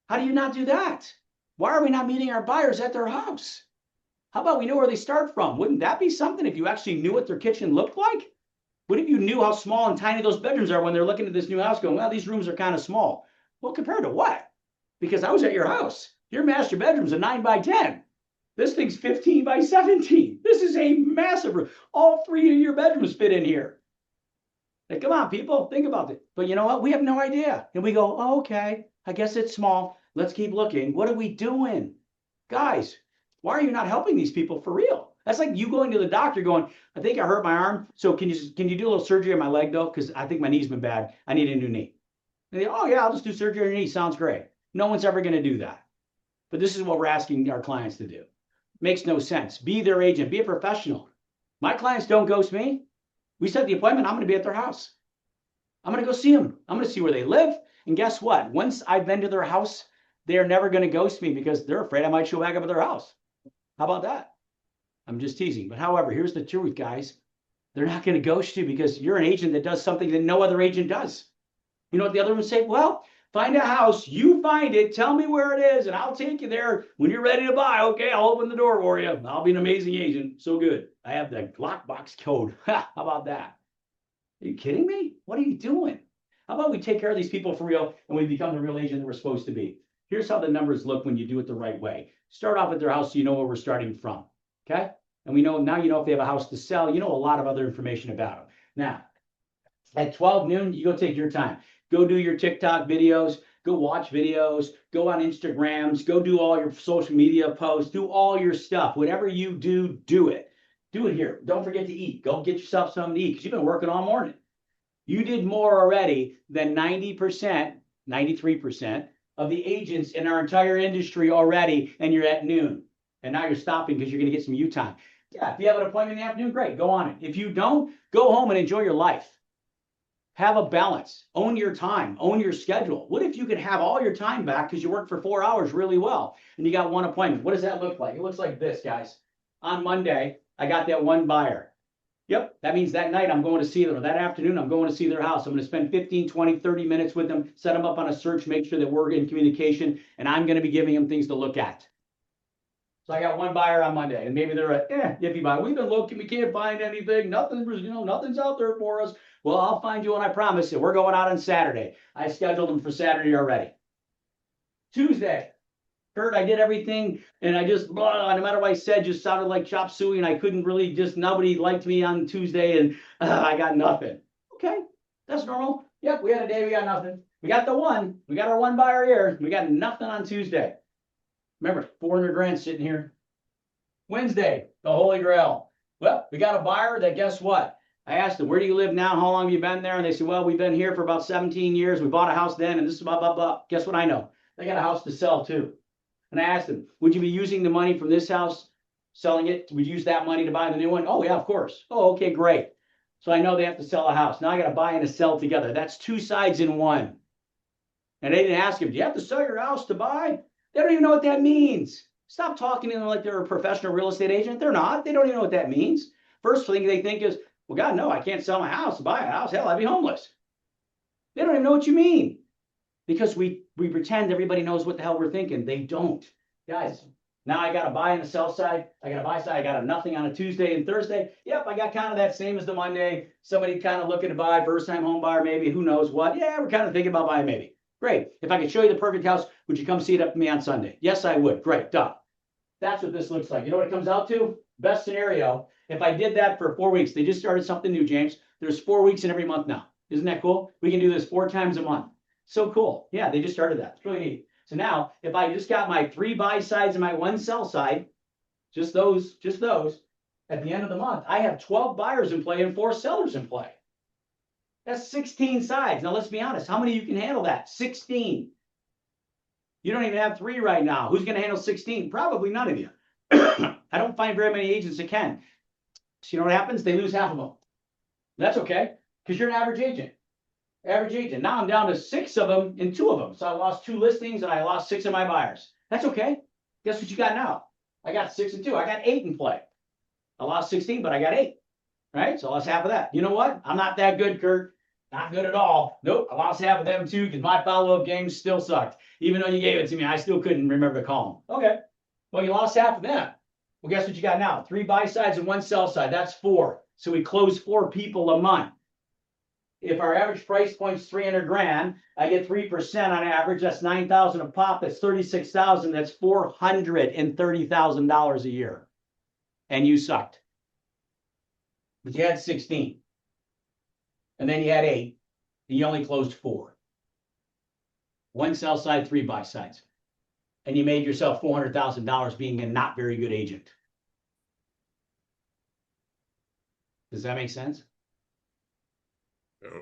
How do you not do that? Why are we not meeting our buyers at their house? How about we know where they start from? Wouldn't that be something if you actually knew what their kitchen looked like? What if you knew how small and tiny those bedrooms are when they're looking at this new house going, well, these rooms are kind of small. Well, compared to what? Because I was at your house. Your master bedroom's a 9 by 10. This thing's 15 by 17. This is a massive room. All 3 of your bedrooms fit in here. Like, come on, people, think about it. But you know what? We have no idea. And we go, oh, okay, I guess it's small. Let's keep looking. What are we doing? Guys, why are you not helping these people for real? That's like you going to the doctor going, I think I hurt my arm. So can you do a little surgery on my leg though? Because I think my knee's been bad. I need a new knee. And they, oh yeah, I'll just do surgery on your knee. Sounds great. No one's ever going to do that. But this is what we're asking our clients to do. Makes no sense. Be their agent. Be a professional. My clients don't ghost me. We set the appointment. I'm going to be at their house. I'm going to go see them. I'm going to see where they live. And guess what? Once I've been to their house, they are never going to ghost me because they're afraid I might show back up at their house. How about that? I'm just teasing. But however, here's the truth, guys. They're not going to ghost you because you're an agent that does something that no other agent does. You know what the other ones say? Well, find a house, you find it, tell me where it is, and I'll take you there when you're ready to buy. Okay, I'll open the door for you. I'll be an amazing agent. So good. I have the lockbox code. How about that? Are you kidding me? What are you doing? How about we take care of these people for real and we become the real agent that we're supposed to be? Here's how the numbers look when you do it the right way. Start off at their house so you know where we're starting from. Okay? And we know now you know if they have a house to sell, you know a lot of other information about them. Now, at 12 noon, you go take your time. Go do your TikTok videos. go watch videos, go on Instagrams, go do all your social media posts, do all your stuff. Whatever you do, do it. Do it here. Don't forget to eat. Go get yourself something to eat because you've been working all morning. You did more already than 90%, 93% of the agents in our entire industry already, and you're at noon. And now you're stopping because you're going to get some U time. Yeah, if you have an appointment in the afternoon, great, go on it. If you don't, go home and enjoy your life. Have a balance. Own your time. Own your schedule. What if you could have all your time back because you worked for 4 hours really well and you got one appointment? What does that look like? It looks like this, guys. On Monday, I got that one buyer. Yep, that means that night I'm going to see them, or that afternoon I'm going to see their house. I'm going to spend 15, 20, 30 minutes with them, set them up on a search, make sure that we're in communication, and I'm going to be giving them things to look at. So I got one buyer on Monday, and maybe they're iffy buyer. We've been looking, we can't find anything. Nothing's out there for us. Well, I'll find you one, I promise you. We're going out on Saturday. I scheduled them for Saturday already. Tuesday, Kurt, I did everything, and I just, no matter what I said, just sounded like chop suey, and I couldn't really nobody liked me on Tuesday, and I got nothing. Okay, that's normal. Yep, we had a day, we got nothing. We got we got our one buyer here. We got nothing on Tuesday. Remember, 400 grand sitting here. Wednesday, the Holy Grail. Well, we got a buyer that, guess what? I asked them, where do you live now? How long have you been there? And they said, well, we've been here for about 17 years. We bought a house then, and this is blah, blah, blah. Guess what I know? They got a house to sell too. And I asked them, would you be using the money from this house, selling it? Would you use that money to buy the new one? Oh, yeah, of course. Oh, okay, great. So I know they have to sell a house. Now I got to buy and a sell together. That's two sides in one. And they didn't ask him, do you have to sell your house to buy? They don't even know what that means. Stop talking to them like they're a professional real estate agent. They're not. They don't even know what that means. First thing they think is, well, God, no, I can't sell my house to buy a house. Hell, I'd be homeless. They don't even know what you mean. Because we pretend everybody knows what the hell we're thinking. They don't. Guys, now I got a buy and a sell side. I got a buy side. I got a nothing on a Tuesday and Thursday. Yep, I got kind of that same as the Monday. Somebody kind of looking to buy, first time home buyer, maybe, who knows what. Yeah, we're kind of thinking about buying maybe. Great. If I could show you the perfect house, would you come see it up to me on Sunday? Yes, I would. Great. Done. That's what this looks like. You know what it comes out to? Best scenario. If I did that for 4 weeks, they just started something new, James. There's 4 weeks in every month now. Isn't that cool? We can do this 4 times a month. So cool. Yeah, they just started that. It's really neat. So now, if I just got my 3 buy sides and my 1 sell side, just those, at the end of the month, I have 12 buyers in play and 4 sellers in play. That's 16 sides. Now, let's be honest. How many of you can handle that? 16. You don't even have 3 right now. Who's going to handle 16? Probably none of you. I don't find very many agents that can. So you know what happens? They lose half of them. That's okay, because you're an average agent. Average agent. Now I'm down to 6 of them and 2 of them. So I lost 2 listings and I lost 6 of my buyers. That's okay. Guess what you got now? I got 6 and 2. I got 8 in play. I lost 16, but I got 8. Right? So I lost half of that. You know what? I'm not that good, Kurt. Not good at all. Nope. I lost half of them too because my follow-up games still sucked. Even though you gave it to me, I still couldn't remember to call them. Okay. Well, you lost half of them. Well, guess what you got now? 3 buy sides and 1 sell side. That's 4. So we close 4 people a month. If our average price point's 300 grand, I get 3% on average. That's 9,000 a pop. That's 36,000. That's $430,000 a year. And you sucked. But you had 16. And then you had 8. And you only closed 4. 1 sell side, 3 buy sides. And you made yourself $400,000 being a not very good agent. Does that make sense? No.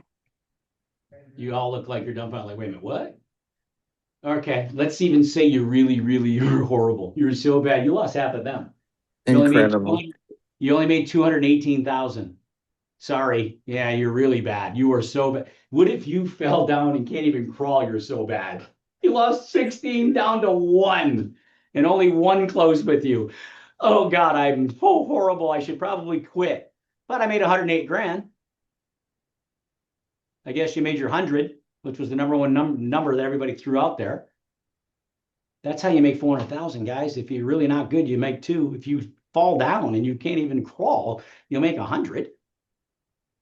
You all look like you're dumbfounded. Like, wait a minute, what? Okay, let's even say you're you're horrible. You're so bad. You lost half of them. Incredible. You only made 218,000. Sorry. Yeah, you're really bad. You are so bad. What if you fell down and can't even crawl? You're so bad. You lost 16 down to 1 and only 1 closed with you. Oh God, I'm so horrible. I should probably quit. But I made 108 grand. I guess you made your 100, which was the number one number that everybody threw out there. That's how you make 400,000, guys. If you're really not good, you make 2. If you fall down and you can't even crawl, you'll make 100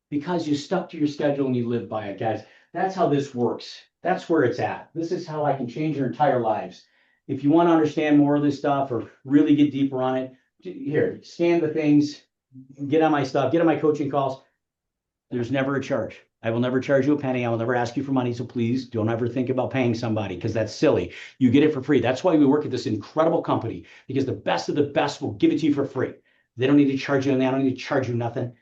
because you stuck to your schedule and you live by it, guys. That's how this works. That's where it's at. This is how I can change your entire lives. If you want to understand more of this stuff or really get deeper on it, here, scan the things, get on my stuff, get on my coaching calls. There's never a charge. I will never charge you a penny. I will never ask you for money. So please don't ever think about paying somebody because that's silly. You get it for free. That's why we work at this incredible company because the best of the best will give it to you for free. They don't need to charge you and they don't need to charge you nothing.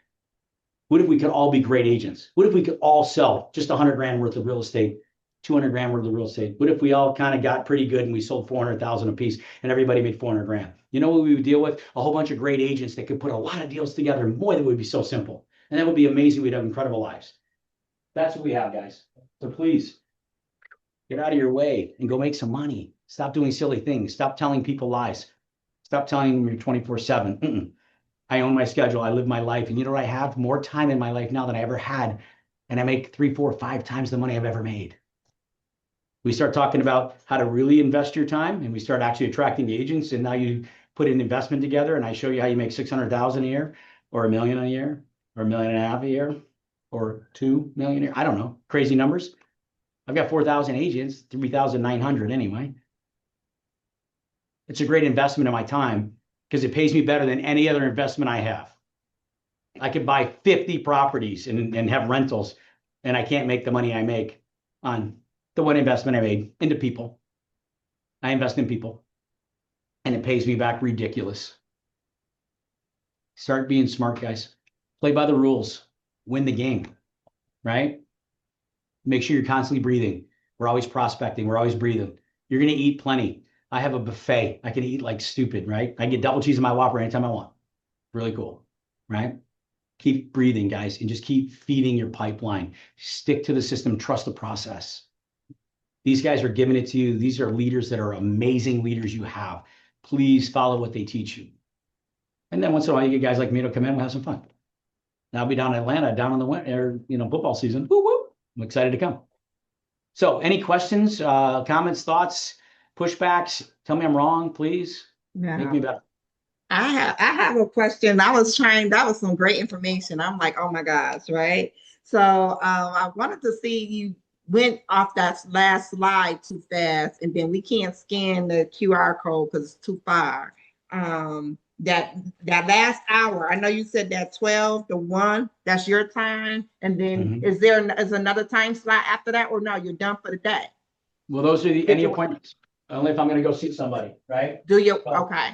What if we could all be great agents? What if we could all sell just 100 grand worth of real estate, 200 grand worth of real estate? What if we all kind of got pretty good and we sold 400,000 a piece and everybody made 400 grand? You know what we would deal with? A whole bunch of great agents that could put a lot of deals together. And boy, that would be so simple. And that would be amazing. We'd have incredible lives. That's what we have, guys. So please get out of your way and go make some money. Stop doing silly things. Stop telling people lies. Stop telling them you're 24/7. I own my schedule. I live my life. And you know what? I have more time in my life now than I ever had. And I make 3, 4, 5 times the money I've ever made. We start talking about how to really invest your time and we start actually attracting agents. And now you put an investment together and I show you how you make 600,000 a year or $1 million a year or $1.5 million a year or 2 million a year. I don't know. Crazy numbers. I've got 4,000 agents, 3,900 anyway. It's a great investment of my time because it pays me better than any other investment I have. I could buy 50 properties and have rentals and I can't make the money I make on the one investment I made into people. I invest in people and it pays me back ridiculous. Start being smart, guys. Play by the rules. Win the game, right? Make sure you're constantly breathing. We're always prospecting. We're always breathing. You're going to eat plenty. I have a buffet. I can eat like stupid, right? I get double cheese in my Whopper anytime I want. Really cool, right? Keep breathing, guys, and just keep feeding your pipeline. Stick to the system. Trust the process. These guys are giving it to you. These are leaders that are amazing leaders you have. Please follow what they teach you. And then once in a while, you get guys like me to come in and have some fun. Now I'll be down in Atlanta, down in the winter, football season. Woo woo! I'm excited to come. So, any questions, comments, thoughts, pushbacks? Tell me I'm wrong, please. Make me No, better. I have a question. That was some great information. I'm like, oh my gosh, right? So I wanted to see you went off that last slide too fast, and then we can't scan the QR code because it's too far. That last hour, I know you said that 12 to 1, that's your time. And then is another time slot after that, or no, you're done for the day? Well, those are any appointments. Only if I'm going to go see somebody, right? Do you? So- Okay.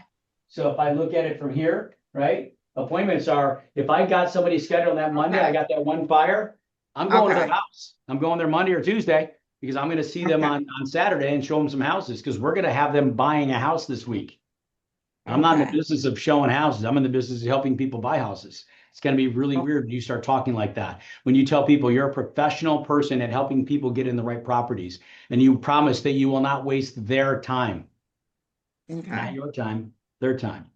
So if I look at it from here, right? Appointments are, if I got somebody scheduled that Monday, I got that one buyer, I'm going to their house. I'm going there Monday or Tuesday because I'm going to see them on Saturday and show them some houses because we're going to have them buying a house this week. I'm not in the business of showing houses. I'm in the business of helping people buy houses. It's going to be really weird when you start talking like that. When you tell people you're a professional person at helping people get in the right properties and you promise that you will not waste their time. Okay. Not your time, their time.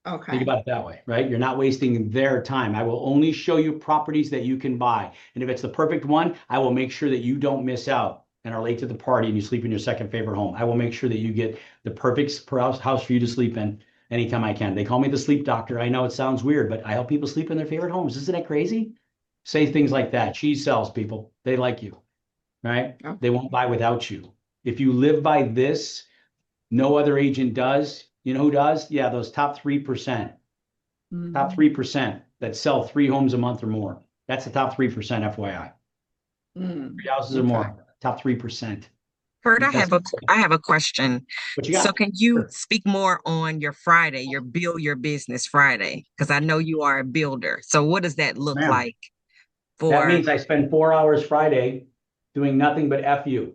Okay. Think about it that way, right? You're not wasting their time. I will only show you properties that you can buy. And if it's the perfect one, I will make sure that you don't miss out and are late to the party and you sleep in your second favorite home. I will make sure that you get the perfect house for you to sleep in anytime I can. They call me the sleep doctor. I know it sounds weird, but I help people sleep in their favorite homes. Isn't that crazy? Say things like that. She sells people. They like you, right? Okay. They won't buy without you. If you live by this, no other agent does. You know who does? Yeah, those top 3%. Top 3% that sell 3 homes a month or more. That's the top 3%, FYI. 3 houses or more. Top 3%. Bert, I have a question. What you got? So can you Sure. speak more on your Friday, your Build Your Business Friday? Because I know you are a builder. So what does that look Ma'am. like That means I spend 4 hours Friday doing nothing but FU.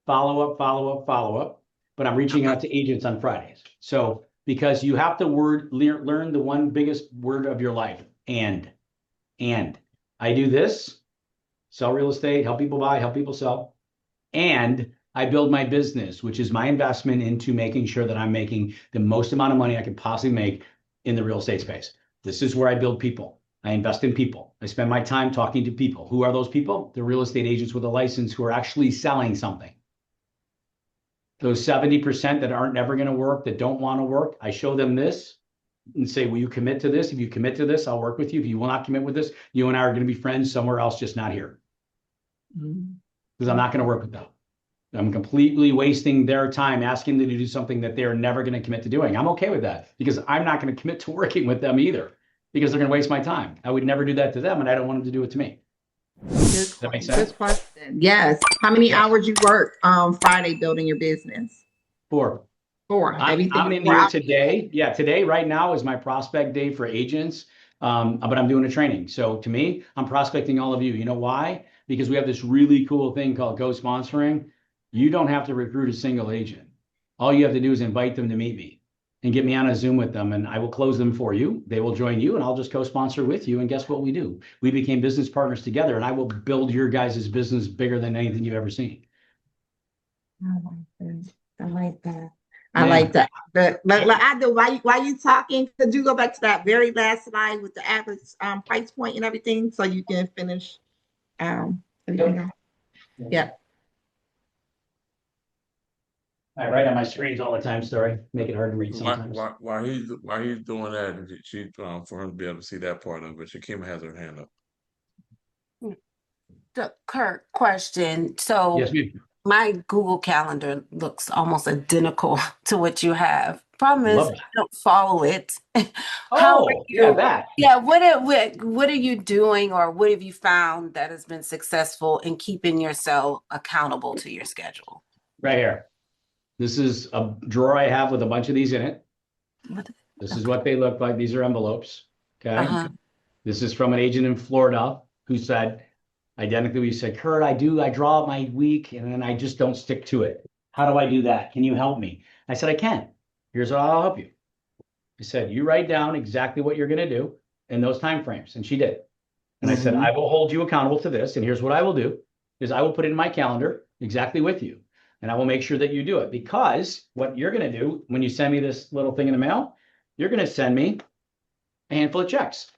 Follow up, follow up, follow up. But I'm reaching out to agents on Fridays. So because you have to learn the one biggest word of your life, and. I do this, sell real estate, help people buy, help people sell. And I build my business, which is my investment into making sure that I'm making the most amount of money I can possibly make in the real estate space. This is where I build people. I invest in people. I spend my time talking to people. Who are those people? The real estate agents with a license who are actually selling something. Those 70% that aren't never going to work, that don't want to work, I show them this and say, will you commit to this? If you commit to this, I'll work with you. If you will not commit with this, you and I are going to be friends somewhere else, just not here. Because I'm not going to work with them. I'm completely wasting their time asking them to do something that they're never going to commit to doing. I'm okay with that because I'm not going to commit to working with them either because they're going to waste my time. I would never do that to them and I don't want them to do it to me. that make sense? Good question. Yes. How many Yes. hours you work Friday building your business? 4. 4. Everything I'm is in 4 here hours. today. Yeah, today, right now is my prospect day for agents. But I'm doing a training. So to me, I'm prospecting all of you. You know why? Because we have this really cool thing called co-sponsoring. You don't have to recruit a single agent. All you have to do is invite them to meet me and get me on a Zoom with them, and I will close them for you. They will join you, and I'll just co-sponsor with you. And guess what we do? We became business partners together, and I will build your guys' business bigger than anything you've ever seen. I like that. I like that. Yeah. I like that. But I do. While you talking, could you go back to that very last slide with the average price point and everything, so you can finish everything else? Yeah. I write on my screens all the time, sorry. Make it hard to read sometimes. While he's doing that, she for him to be able to see that part of it, Shakima has her hand up. Kurt, question. So Yes, ma'am. my Google Calendar looks almost identical to what you have. Problem is, Love I it. don't follow it. How are Oh, yeah, you? that. Yeah, what are you doing, or what have you found that has been successful in keeping yourself accountable to your schedule? Right here. This is a drawer I have with a bunch of these in it. What- This is what they look like. These are envelopes. Okay. Uh-huh. This is from an agent in Florida who said, identically, we said, Kurt, I draw up my week and then I just don't stick to it. How do I do that? Can you help me? I said, I can. Here's how I'll help you. I said, you write down exactly what you're going to do in those time frames. And she did. And I said, I will hold you accountable to this. And here's what I will do is I will put it in my calendar exactly with you. And I will make sure that you do it, because what you're going to do when you send me this little thing in the mail, you're going to send me a handful of checks,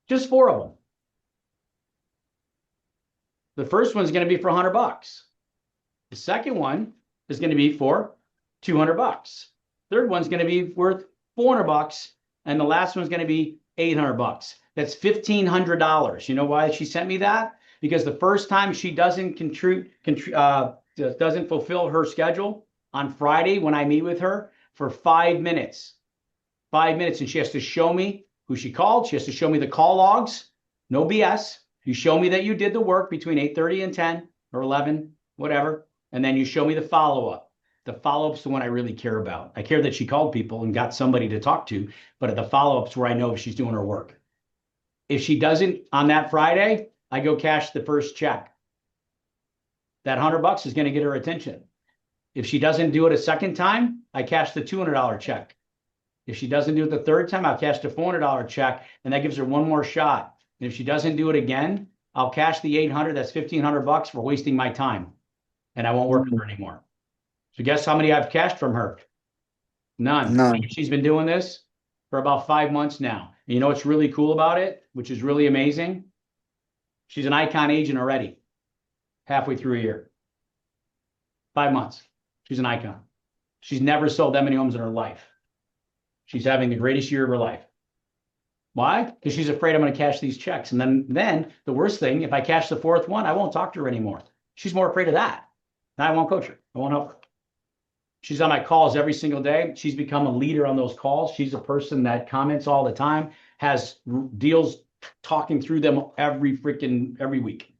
just 4 of them. The first one's going to be for $100. The second one is going to be for $200. Third one's going to be worth $400, and the last one's going to be $800. That's $1,500. You know why she sent me that? Because the first time she doesn't doesn't fulfill her schedule on Friday when I meet with her for 5 minutes. 5 minutes, and she has to show me who she called. She has to show me the call logs. No BS. You show me that you did the work between 8:30 and 10 or 11, whatever, and then you show me the follow-up. The follow-up's the one I really care about. I care that she called people and got somebody to talk to, but the follow-up's where I know if she's doing her work. If she doesn't on that Friday, I go cash the first check. That $100 is going to get her attention. If she doesn't do it a second time, I cash the $200 check. If she doesn't do it the third time, I'll cash the $400 check, and that gives her one more shot. And if she doesn't do it again, I'll cash the $800. That's $1,500 for wasting my time, and I won't work with her anymore. So guess how many I've cashed from her? None. She's been doing this for about 5 months now. And you know what's really cool about it, which is really amazing? She's an icon agent already, halfway through a year. 5 months. She's an icon. She's never sold that many homes in her life. She's having the greatest year of her life. Why? Because she's afraid I'm going to cash these checks. And then the worst thing, if I cash the fourth one, I won't talk to her anymore. She's more afraid of that. And I won't coach her. I won't help her. She's on my calls every single day. She's become a leader on those calls. She's a person that comments all the time, has deals talking through them every week,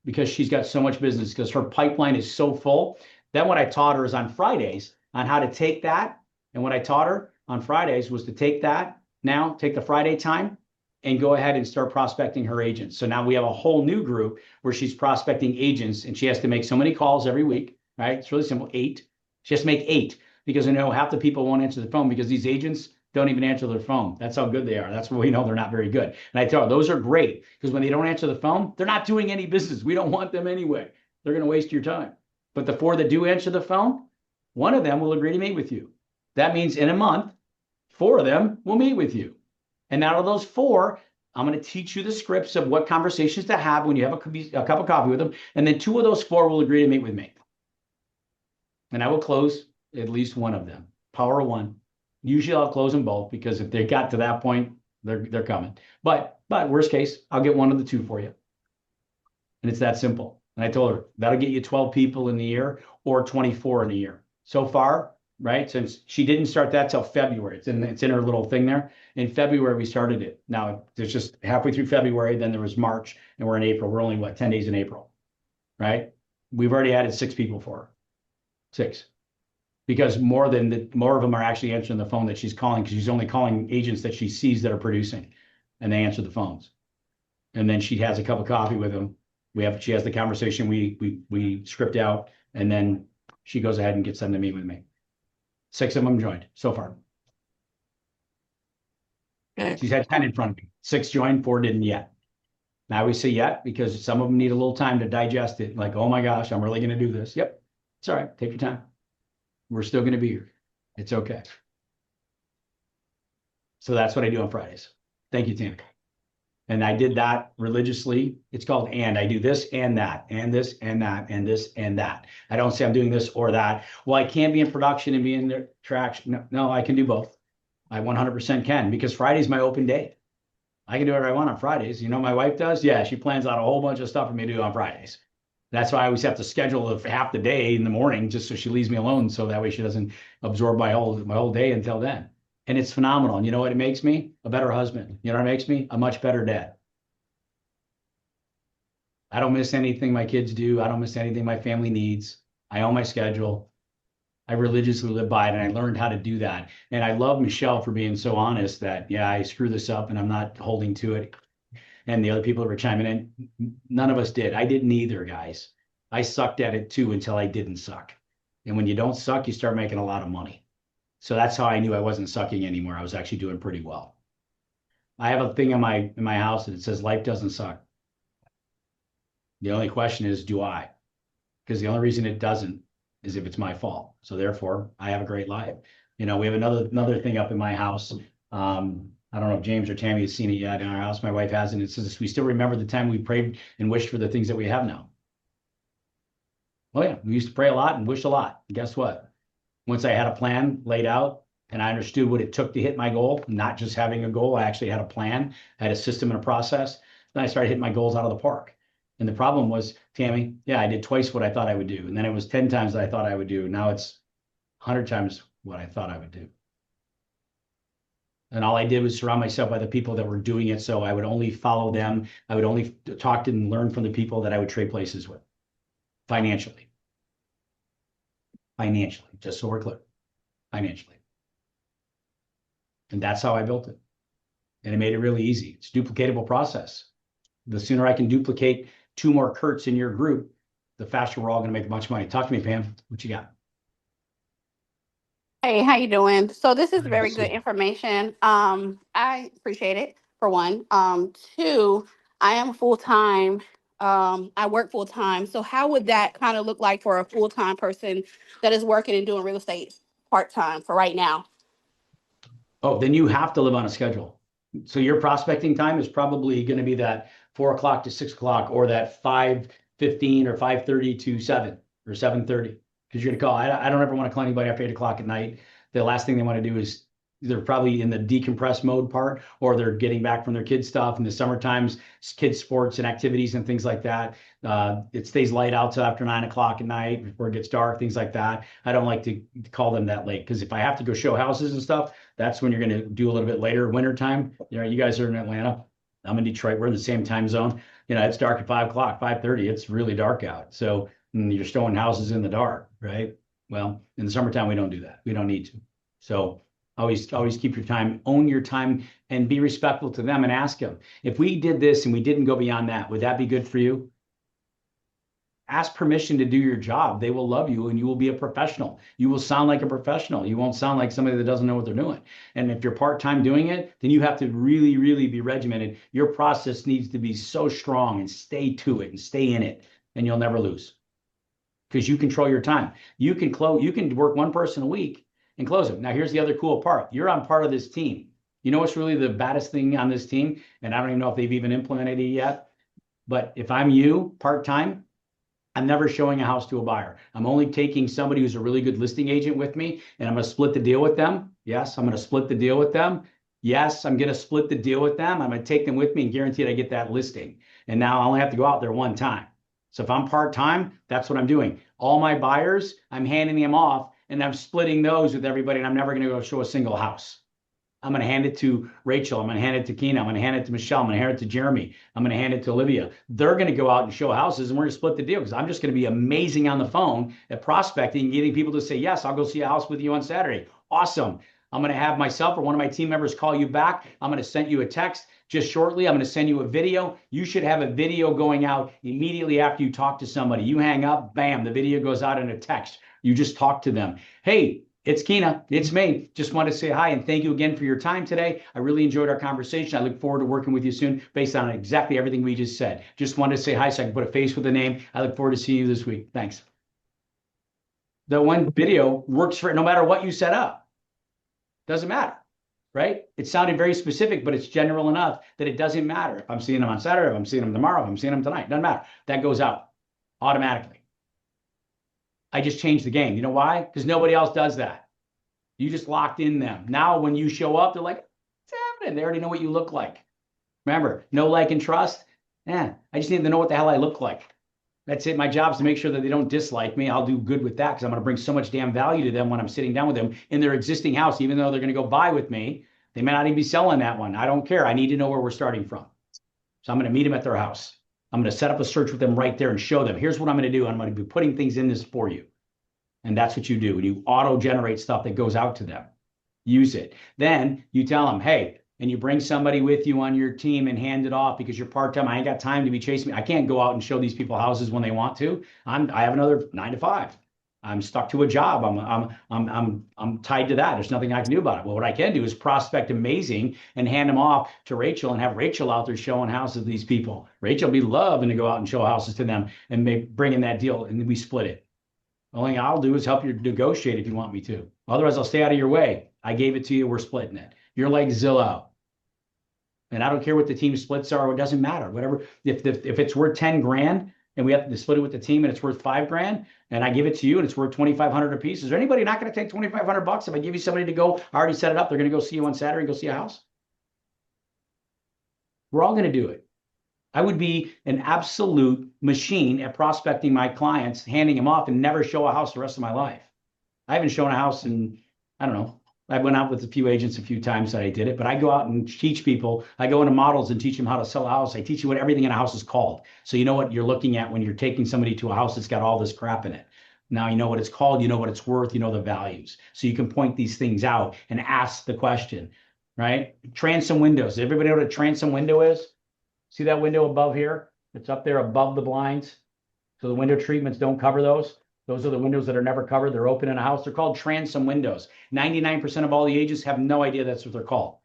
because she's got so much business, because her pipeline is so full. Then what I taught her is on Fridays on how to take that. And what I taught her on Fridays was to take that, now take the Friday time and go ahead and start prospecting her agents. So now we have a whole new group where she's prospecting agents, and she has to make so many calls every week, right? It's really simple, 8. She has to make 8, because I know half the people won't answer the phone because these agents don't even answer their phone. That's how good they are. That's where we know they're not very good. And I tell her, those are great, because when they don't answer the phone, they're not doing any business. We don't want them anyway. They're going to waste your time. But the 4 that do answer the phone, 1 of them will agree to meet with you. That means in a month, 4 of them will meet with you. And out of those 4, I'm going to teach you the scripts of what conversations to have when you have a cup of coffee with them. And then 2 of those 4 will agree to meet with me. And I will close at least 1 of them. Power of 1. Usually I'll close them both, because if they got to that point, they're coming. But worst case, I'll get 1 of the 2 for you. And it's that simple. And I told her that'll get you 12 people in the year or 24 in a year. So far, right? Since she didn't start that till February. It's in her little thing there. In February, we started it. Now there's just halfway through February, then there was March, and we're in April. We're only, what, 10 days in April, right? We've already added 6 people for her. 6. Because more of them are actually answering the phone that she's calling, because she's only calling agents that she sees that are producing, and they answer the phones. And then she has a cup of coffee with them. She has the conversation we script out, and then she goes ahead and gets them to meet with me. 6 of them joined so far. Good. She's had 10 in front of me. 6 joined, 4 didn't yet. Now we say yet because some of them need a little time to digest it. Like, oh my gosh, I'm really going to do this. Yep. It's all right. Take your time. We're still going to be here. It's okay. So that's what I do on Fridays. Thank you, Tammy. And I did that religiously. It's called and. I do this and that, and this and that, and this and that. I don't say I'm doing this or that. Well, I can't be in production and be in the traction. No, I can do both. I 100% can, because Friday's my open day. I can do whatever I want on Fridays. You know, my wife does. Yeah, she plans out a whole bunch of stuff for me to do on Fridays. That's why I always have to schedule half the day in the morning, just so she leaves me alone, so that way she doesn't absorb my whole day until then. And it's phenomenal. And you know what it makes me? A better husband. You know what it makes me? A much better dad. I don't miss anything my kids do. I don't miss anything my family needs. I own my schedule. I religiously live by it, and I learned how to do that. And I love Michelle for being so honest that, yeah, I screw this up and I'm not holding to it. And the other people that were chiming in, none of us did. I didn't either, guys. I sucked at it too until I didn't suck. And when you don't suck, you start making a lot of money. So that's how I knew I wasn't sucking anymore. I was actually doing pretty well. I have a thing in my house that says life doesn't suck. The only question is, do I? Because the only reason it doesn't is if it's my fault. So therefore, I have a great life. You know, we have another thing up in my house. I don't know if James or Tammy has seen it yet in our house. My wife hasn't. It says, we still remember the time we prayed and wished for the things that we have now. Oh yeah, we used to pray a lot and wish a lot. And guess what? Once I had a plan laid out and I understood what it took to hit my goal, not just having a goal, I actually had a plan, I had a system and a process. Then I started hitting my goals out of the park. And the problem was, Tammy, yeah, I did twice what I thought I would do. And then it was 10 times that I thought I would do. Now it's 100 times what I thought I would do. And all I did was surround myself by the people that were doing it. So I would only follow them. I would only talk to and learn from the people that I would trade places with financially. Financially, just so we're clear, financially. And that's how I built it. And it made it really easy. It's a duplicatable process. The sooner I can duplicate 2 more Kurts in your group, the faster we're all going to make a bunch of money. Talk to me, Pam. What you got? Hey, how you doing? So this is Good to very see good you. information. I appreciate it for one. 2, I am full-time. I work full-time. So how would that kind of look like for a full-time person that is working and doing real estate part-time for right now? Oh, then you have to live on a schedule. So your prospecting time is probably going to be that 4 o'clock to 6 o'clock, or that 5:15 or 5:30 to 7 or 7:30. Because you're going to call. I don't ever want to call anybody after 8 o'clock at night. The last thing they want to do is they're probably in the decompress mode part, or they're getting back from their kids' stuff. In the summer times, kids' sports and activities and things like that. It stays light out till after 9 o'clock at night before it gets dark, things like that. I don't like to call them that late, because if I have to go show houses and stuff, that's when you're going to do a little bit later. Wintertime, you know, you guys are in Atlanta. I'm in Detroit. We're in the same time zone. You know, it's dark at 5 o'clock, 5:30. It's really dark out. So you're showing houses in the dark, right? Well, in the summertime, we don't do that. We don't need to. So always keep your time, own your time, and be respectful to them, and ask them, if we did this and we didn't go beyond that, would that be good for you? Ask permission to do your job. They will love you, and you will be a professional. You will sound like a professional. You won't sound like somebody that doesn't know what they're doing. And if you're part-time doing it, then you have to really, really be regimented. Your process needs to be so strong, and stay to it and stay in it, and you'll never lose. Because you control your time. You can work one person a week and close it. Now, here's the other cool part. You're on part of this team. You know what's really the baddest thing on this team? And I don't even know if they've even implemented it yet. But if I'm you, part-time, I'm never showing a house to a buyer. I'm only taking somebody who's a really good listing agent with me, and I'm going to split the deal with them. Yes, I'm going to split the deal with them. Yes, I'm going to split the deal with them. I'm going to take them with me and guarantee I get that listing. And now I only have to go out there one time. So if I'm part-time, that's what I'm doing. All my buyers, I'm handing them off and I'm splitting those with everybody, and I'm never going to go show a single house. I'm going to hand it to Rachel. I'm going to hand it to Keena. I'm going to hand it to Michelle. I'm going to hand it to Jeremy. I'm going to hand it to Olivia. They're going to go out and show houses, and we're going to split the deal because I'm just going to be amazing on the phone at prospecting, getting people to say, yes, I'll go see a house with you on Saturday. Awesome. I'm going to have myself or one of my team members call you back. I'm going to send you a text just shortly. I'm going to send you a video. You should have a video going out immediately after you talk to somebody. You hang up, bam, the video goes out in a text. You just talk to them. Hey, it's Keena. It's me. Just want to say hi and thank you again for your time today. I really enjoyed our conversation. I look forward to working with you soon based on exactly everything we just said. Just wanted to say hi so I can put a face with a name. I look forward to seeing you this week. Thanks. The one video works for no matter what you set up. Doesn't matter, right? It sounded very specific, but it's general enough that it doesn't matter. If I'm seeing them on Saturday, if I'm seeing them tomorrow, if I'm seeing them tonight, doesn't matter. That goes out automatically. I just changed the game. You know why? Because nobody else does that. You just locked in them. Now, when you show up, they're like, what's happening? They already know what you look like. Remember, know, like, and trust. I just need to know what the hell I look like. That's it. My job is to make sure that they don't dislike me. I'll do good with that because I'm going to bring so much damn value to them when I'm sitting down with them in their existing house, even though they're going to go buy with me. They may not even be selling that one. I don't care. I need to know where we're starting from. So I'm going to meet them at their house. I'm going to set up a search with them right there and show them, here's what I'm going to do. I'm going to be putting things in this for you. And that's what you do. When you auto-generate stuff that goes out to them, use it. Then you tell them, hey, and you bring somebody with you on your team and hand it off because you're part-time. I ain't got time to be chasing me. I can't go out and show these people houses when they want to. I have another 9 to 5. I'm stuck to a job. I'm tied to that. There's nothing I can do about it. Well, what I can do is prospect amazing and hand them off to Rachel and have Rachel out there showing houses to these people. Rachel will be loving to go out and show houses to them and bring in that deal, and we split it. The only thing I'll do is help you negotiate if you want me to. Otherwise, I'll stay out of your way. I gave it to you. We're splitting it. You're like Zillow. And I don't care what the team splits are. It doesn't matter. Whatever. If it's worth 10 grand and we have to split it with the team and it's worth 5 grand and I give it to you and it's worth 2,500 a piece, is there anybody not going to take 2,500 bucks if I give you somebody to go? I already set it up. They're going to go see you on Saturday and go see a house. We're all going to do it. I would be an absolute machine at prospecting my clients, handing them off and never show a house the rest of my life. I haven't shown a house in, I don't know. I went out with a few agents a few times that I did it, but I go out and teach people. I go into models and teach them how to sell a house. I teach you what everything in a house is called. So you know what you're looking at when you're taking somebody to a house that's got all this crap in it. Now you know what it's called, you know what it's worth, you know the values. So you can point these things out and ask the question, right? Transom windows. Everybody know what a transom window is? See that window above here? It's up there above the blinds. So the window treatments don't cover those. Those are the windows that are never covered. They're open in a house. They're called transom windows. 99% of all the agents have no idea that's what they're called.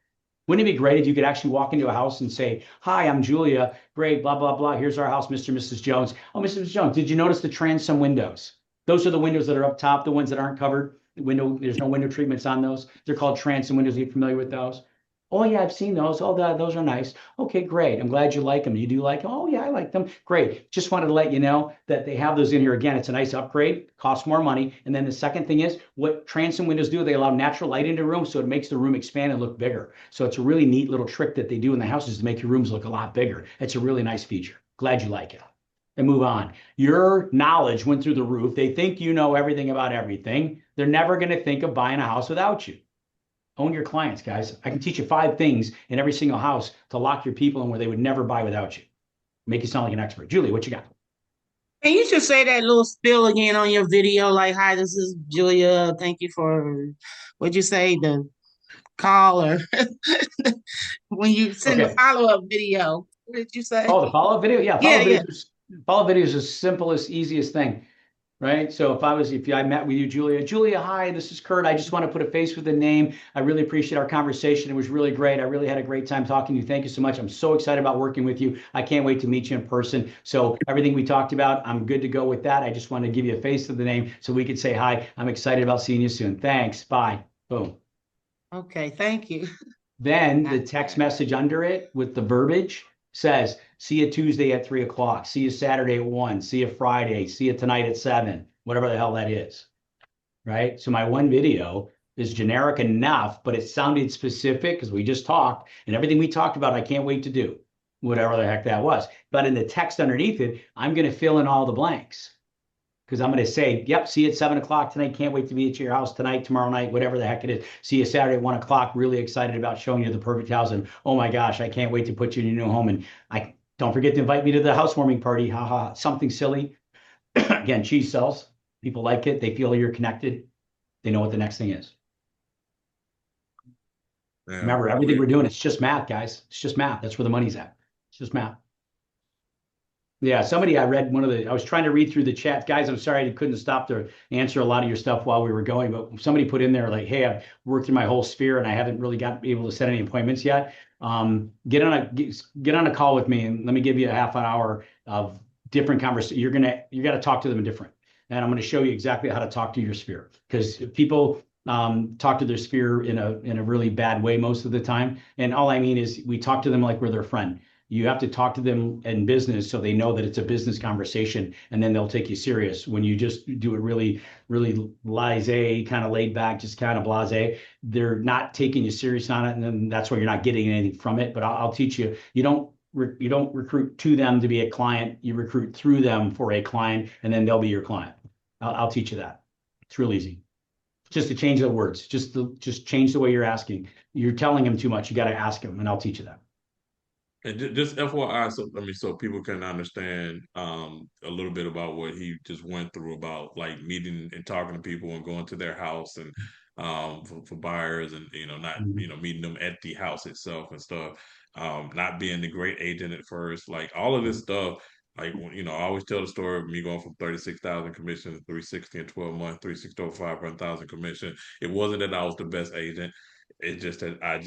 Wouldn't it be great if you could actually walk into a house and say, hi, I'm Julia. Great, blah, blah, blah. Here's our house, Mr. and Mrs. Jones. Oh, Mr. and Mrs. Jones, did you notice the transom windows? Those are the windows that are up top, the ones that aren't covered. There's no window treatments on those. They're called transom windows. Are you familiar with those? Oh, yeah, I've seen those. Oh, those are nice. Okay, great. I'm glad you like them. You do like them? Oh, yeah, I like them. Great. Just wanted to let you know that they have those in here. Again, it's a nice upgrade, costs more money. And then the second thing is what transom windows do, they allow natural light into the room, so it makes the room expand and look bigger. So it's a really neat little trick that they do in the houses to make your rooms look a lot bigger. It's a really nice feature. Glad you like it. And move on. Your knowledge went through the roof. They think you know everything about everything. They're never going to think of buying a house without you. Own your clients, guys. I can teach you 5 things in every single house to lock your people in where they would never buy without you. Make you sound like an expert. Julie, what you got? And you should say that little spiel again on your video, like, hi, this is Julia. Thank you for, what'd you say, the call or when you send the Okay. follow-up video. What did you say? Oh, the follow-up video? Yeah, Yeah. follow-up video is the simplest, easiest thing, right? So if I met with you, Julia, hi, this is Kurt. I just want to put a face with a name. I really appreciate our conversation. It was really great. I really had a great time talking to you. Thank you so much. I'm so excited about working with you. I can't wait to meet you in person. So everything we talked about, I'm good to go with that. I just want to give you a face with the name so we could say hi. I'm excited about seeing you soon. Thanks. Bye. Boom. Okay, thank you. Then the text message under it with the verbiage says, see you Tuesday at 3 o'clock, see you Saturday at 1, see you Friday, see you tonight at 7, whatever the hell that is, right? So my one video is generic enough, but it sounded specific because we just talked, and everything we talked about, I can't wait to do, whatever the heck that was. But in the text underneath it, I'm going to fill in all the blanks because I'm going to say, yep, see you at 7 o'clock tonight. Can't wait to be at your house tonight, tomorrow night, whatever the heck it is. See you Saturday at 1 o'clock. Really excited about showing you the perfect house. And oh my gosh, I can't wait to put you in your new home. And I don't forget to invite me to the housewarming party. Ha ha, something silly. Again, cheese sells. People like it. They feel you're connected. They know what the next thing is. Yeah, Remember, everything we're doing, it's just math, guys. It's just math. That's where the money's at. It's just math. Yeah, somebody I read I was trying to read through the chat. Guys, I'm sorry I couldn't stop to answer a lot of your stuff while we were going, but somebody put in there like, hey, I've worked in my whole sphere and I haven't really got able to set any appointments yet. Get on a call with me and let me give you a half an hour of different conversation. You got to talk to them different. And I'm going to show you exactly how to talk to your sphere, because people talk to their sphere in a really bad way most of the time. And all I mean is we talk to them like we're their friend. You have to talk to them in business so they know that it's a business conversation, and then they'll take you serious. When you just do it really, really blasé, kind of laid back, just kind of blasé, they're not taking you serious on it, and then that's why you're not getting anything from it. But I'll teach you. You don't recruit to them to be a client. You recruit through them for a client, and then they'll be your client. I'll teach you that. It's real easy. Just to change the words, just change the way you're asking. You're telling them too much. You got to ask them, and I'll teach you that. And just FYI, so people can understand a little bit about what he just went through about like meeting and talking to people and going to their house and for buyers, and not meeting them at the house itself and stuff. Not being the great agent at first, like all of this stuff. Like I always tell the story of me going from 36,000 commission to 360 in 12 months, 360 over 500,000 commission. It wasn't that I was the best agent. It's just that I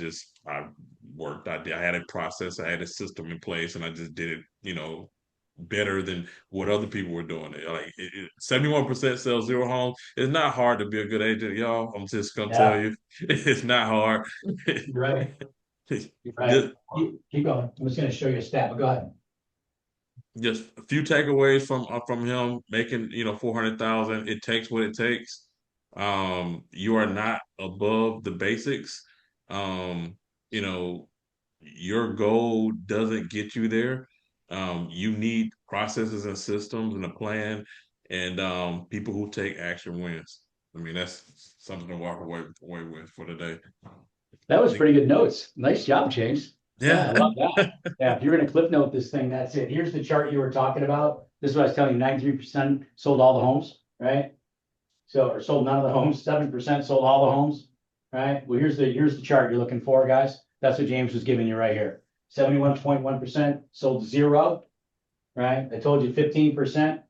worked. I had a process. I had a system in place, and I just did it, better than what other people were doing. Like 71% sell zero homes. It's not hard to be a good agent, y'all. I'm just gonna tell you, it's not hard. You're right. You're right. Just, Keep going. I'm just going to show you a stat, but go ahead. just a few takeaways from him making 400,000. It takes what it takes. You are not above the basics. You know, your goal doesn't get you there. You need processes and systems and a plan, and people who take action wins. I mean, that's something to walk away with for today. That was pretty good notes. Nice job, James. Yeah, I love that. Yeah, if you're going to clip note this thing, that's it. Here's the chart you were talking about. This is what I was telling you, 93% sold all the homes, right? So, or sold none of the homes, 7% sold all the homes, right? Well, here's the chart you're looking for, guys. That's what James was giving you right here. 71.1% sold zero, right? I told you 15%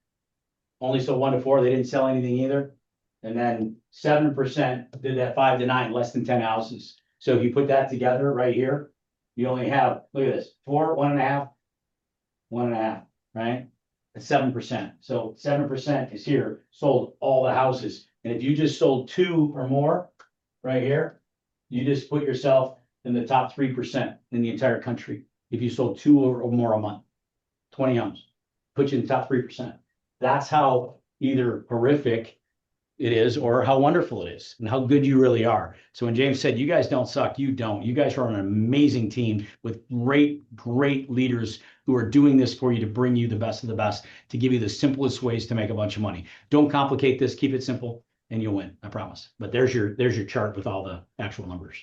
only sold 1 to 4. They didn't sell anything either. And then 7% did that 5 to 9, less than 10 houses. So if you put that together right here, you only have, look at this, 4, 1.5, 1.5, right? That's 7%. So 7% is here, sold all the houses. And if you just sold 2 or more right here, you just put yourself in the top 3% in the entire country. If you sold 2 or more a month, 20 homes, put you in the top 3%. That's how either horrific it is or how wonderful it is and how good you really are. So when James said, you guys don't suck, you don't. You guys are an amazing team with great, great leaders who are doing this for you to bring you the best of the best, to give you the simplest ways to make a bunch of money. Don't complicate this, keep it simple, and you'll win, I promise. But there's your chart with all the actual numbers.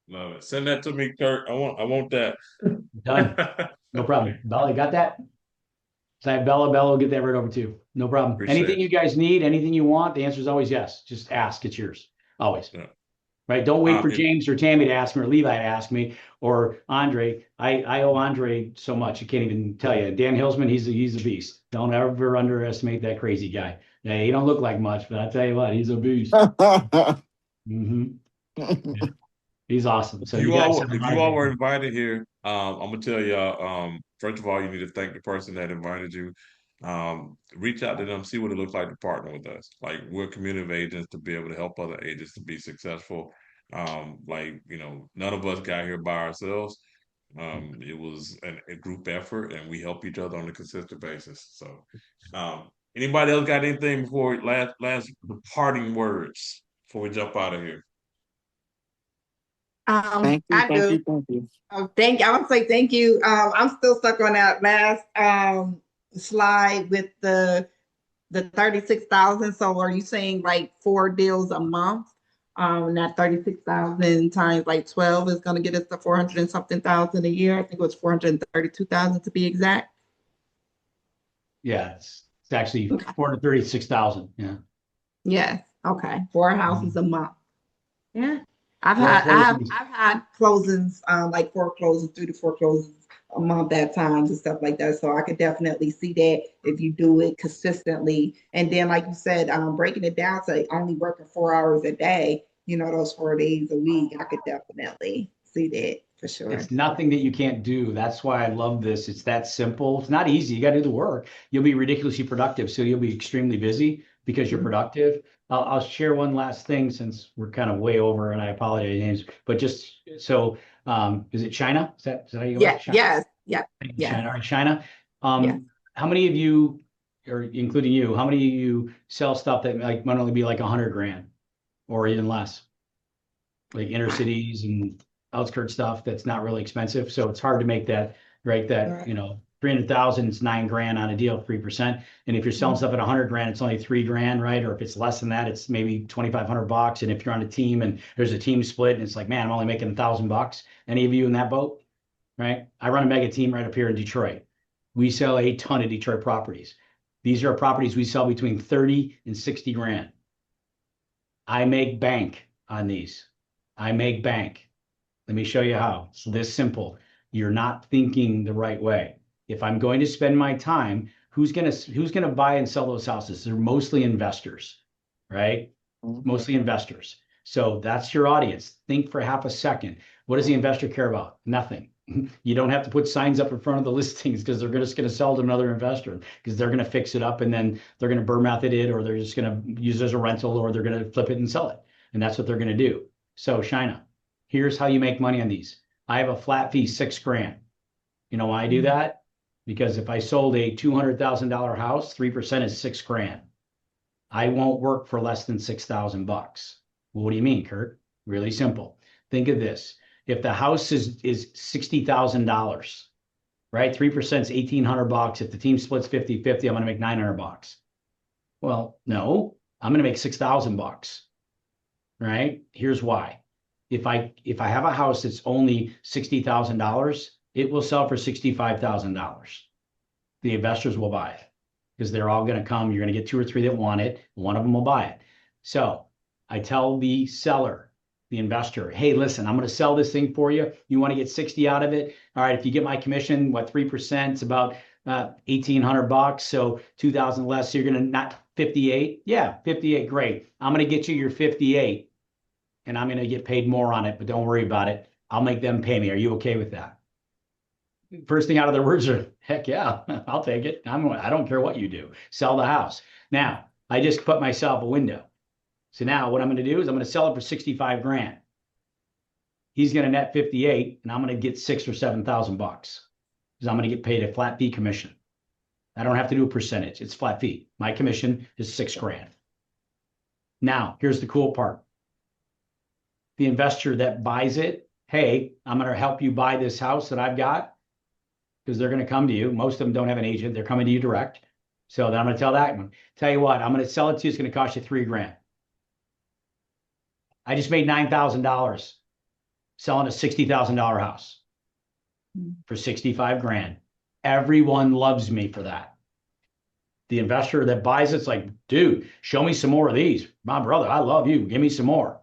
Love it. Send that to me, Kurt. I want that. Done. No problem. Bella, got that? Bella will get that right over to you. No problem. Appreciate Anything it. you guys need, anything you want, the answer is always yes. Just ask. It's yours. Always. Yeah. Right? Don't wait for James or Tammy to ask me or Levi to ask me or Andre. I owe Andre so much. I can't even tell you. Dan Hillsman, he's a beast. Don't ever underestimate that crazy guy. Yeah, he don't look like much, but I tell you what, he's a beast. Mm-hmm. Yeah. He's awesome. So if you all were invited here, I'm gonna tell y'all. First of all, you need to thank the person that invited you. Reach out to them, see what it looks like to partner with us. Like, we're community of agents to be able to help other agents to be successful. None of us got here by ourselves. It was a group effort, and we help each other on a consistent basis. So, anybody else got anything before last parting words before we jump out of here? Thank you, I thank do. you, thank you. Thank you. I want to say thank you. I'm still stuck on that last slide with the the 36,000. So are you saying like 4 deals a month? And that 36,000 times like 12 is going to get us to 400 and something thousand a year. I think it was 432,000 to be exact. Yeah, it's actually Okay. 436,000. Yeah. Yes. Okay. 4 houses a month. Yeah. Four closings. I've had closings, like foreclosures, 3 to 4 closings a month at times and stuff like that. So I could definitely see that if you do it consistently. And then, like you said, breaking it down to only working 4 hours a day, those 4 days a week, I could definitely see that for sure. It's nothing that you can't do. That's why I love this. It's that simple. It's not easy. You got to do the work. You'll be ridiculously productive. So you'll be extremely busy because you're productive. I'll share one last thing since we're kind of way over, and I apologize, James. But just so, is it China? Is that how you go? Yeah. China? Yes. Yeah. Yeah. China. All right, China. Yeah. How many of you, or including you, how many of you sell stuff that like might only be like 100 grand or even less, like inner cities and outskirts stuff that's not really expensive? So it's hard to make that, right? That, Right. 300,000 is 9 grand on a deal, 3%. And if you're selling stuff at 100 grand, it's only 3 grand, right? Or if it's less than that, it's maybe 2,500 bucks. And if you're on a team and there's a team split and it's like, man, I'm only making 1,000 bucks. Any of you in that boat, right? I run a mega team right up here in Detroit. We sell a ton of Detroit properties. These are properties we sell between 30 and 60 grand. I make bank on these. I make bank. Let me show you how. It's this simple. You're not thinking the right way. If I'm going to spend my time, who's gonna buy and sell those houses? They're mostly investors, right? Mostly investors. So that's your audience. Think for half a second. What does the investor care about? Nothing. You don't have to put signs up in front of the listings because they're just going to sell to another investor because they're going to fix it up and then they're going to burnout it, or they're just going to use it as a rental, or they're going to flip it and sell it. And that's what they're going to do. So China, here's how you make money on these. I have a flat fee, 6 grand. You know why I do that? Because if I sold a $200,000 house, 3% is 6 grand. I won't work for less than 6,000 bucks. Well, what do you mean, Kurt? Really simple. Think of this. If the house is $60,000, right? 3% is 1,800 bucks. If the team splits 50-50, I'm going to make 900 bucks. Well, no, I'm going to make 6,000 bucks, right? Here's why. If I have a house that's only $60,000, it will sell for $65,000. The investors will buy it because they're all going to come. You're going to get 2 or 3 that want it. One of them will buy it. So I tell the seller, the investor, hey, listen, I'm going to sell this thing for you. You want to get 60 out of it? All right, if you get my commission, what, 3%? It's about 1,800 bucks. So 2,000 less. So you're going to not 58. Yeah, 58. Great. I'm going to get you your 58 and I'm going to get paid more on it, but don't worry about it. I'll make them pay me. Are you okay with that? First thing out of their words are, heck yeah, I'll take it. I don't care what you do. Sell the house. Now, I just put myself a window. So now what I'm going to do is I'm going to sell it for 65 grand. He's going to net 58 and I'm going to get 6,000 or 7,000 bucks because I'm going to get paid a flat fee commission. I don't have to do a percentage. It's flat fee. My commission is 6 grand. Now, here's the cool part. The investor that buys it, hey, I'm going to help you buy this house that I've got, because they're going to come to you. Most of them don't have an agent. They're coming to you direct. So then I'm going to tell that one, tell you what, I'm going to sell it to you. It's going to cost you 3 grand. I just made $9,000 selling a $60,000 house for 65 grand. Everyone loves me for that. The investor that buys it's like, dude, show me some more of these. My brother, I love you. Give me some more.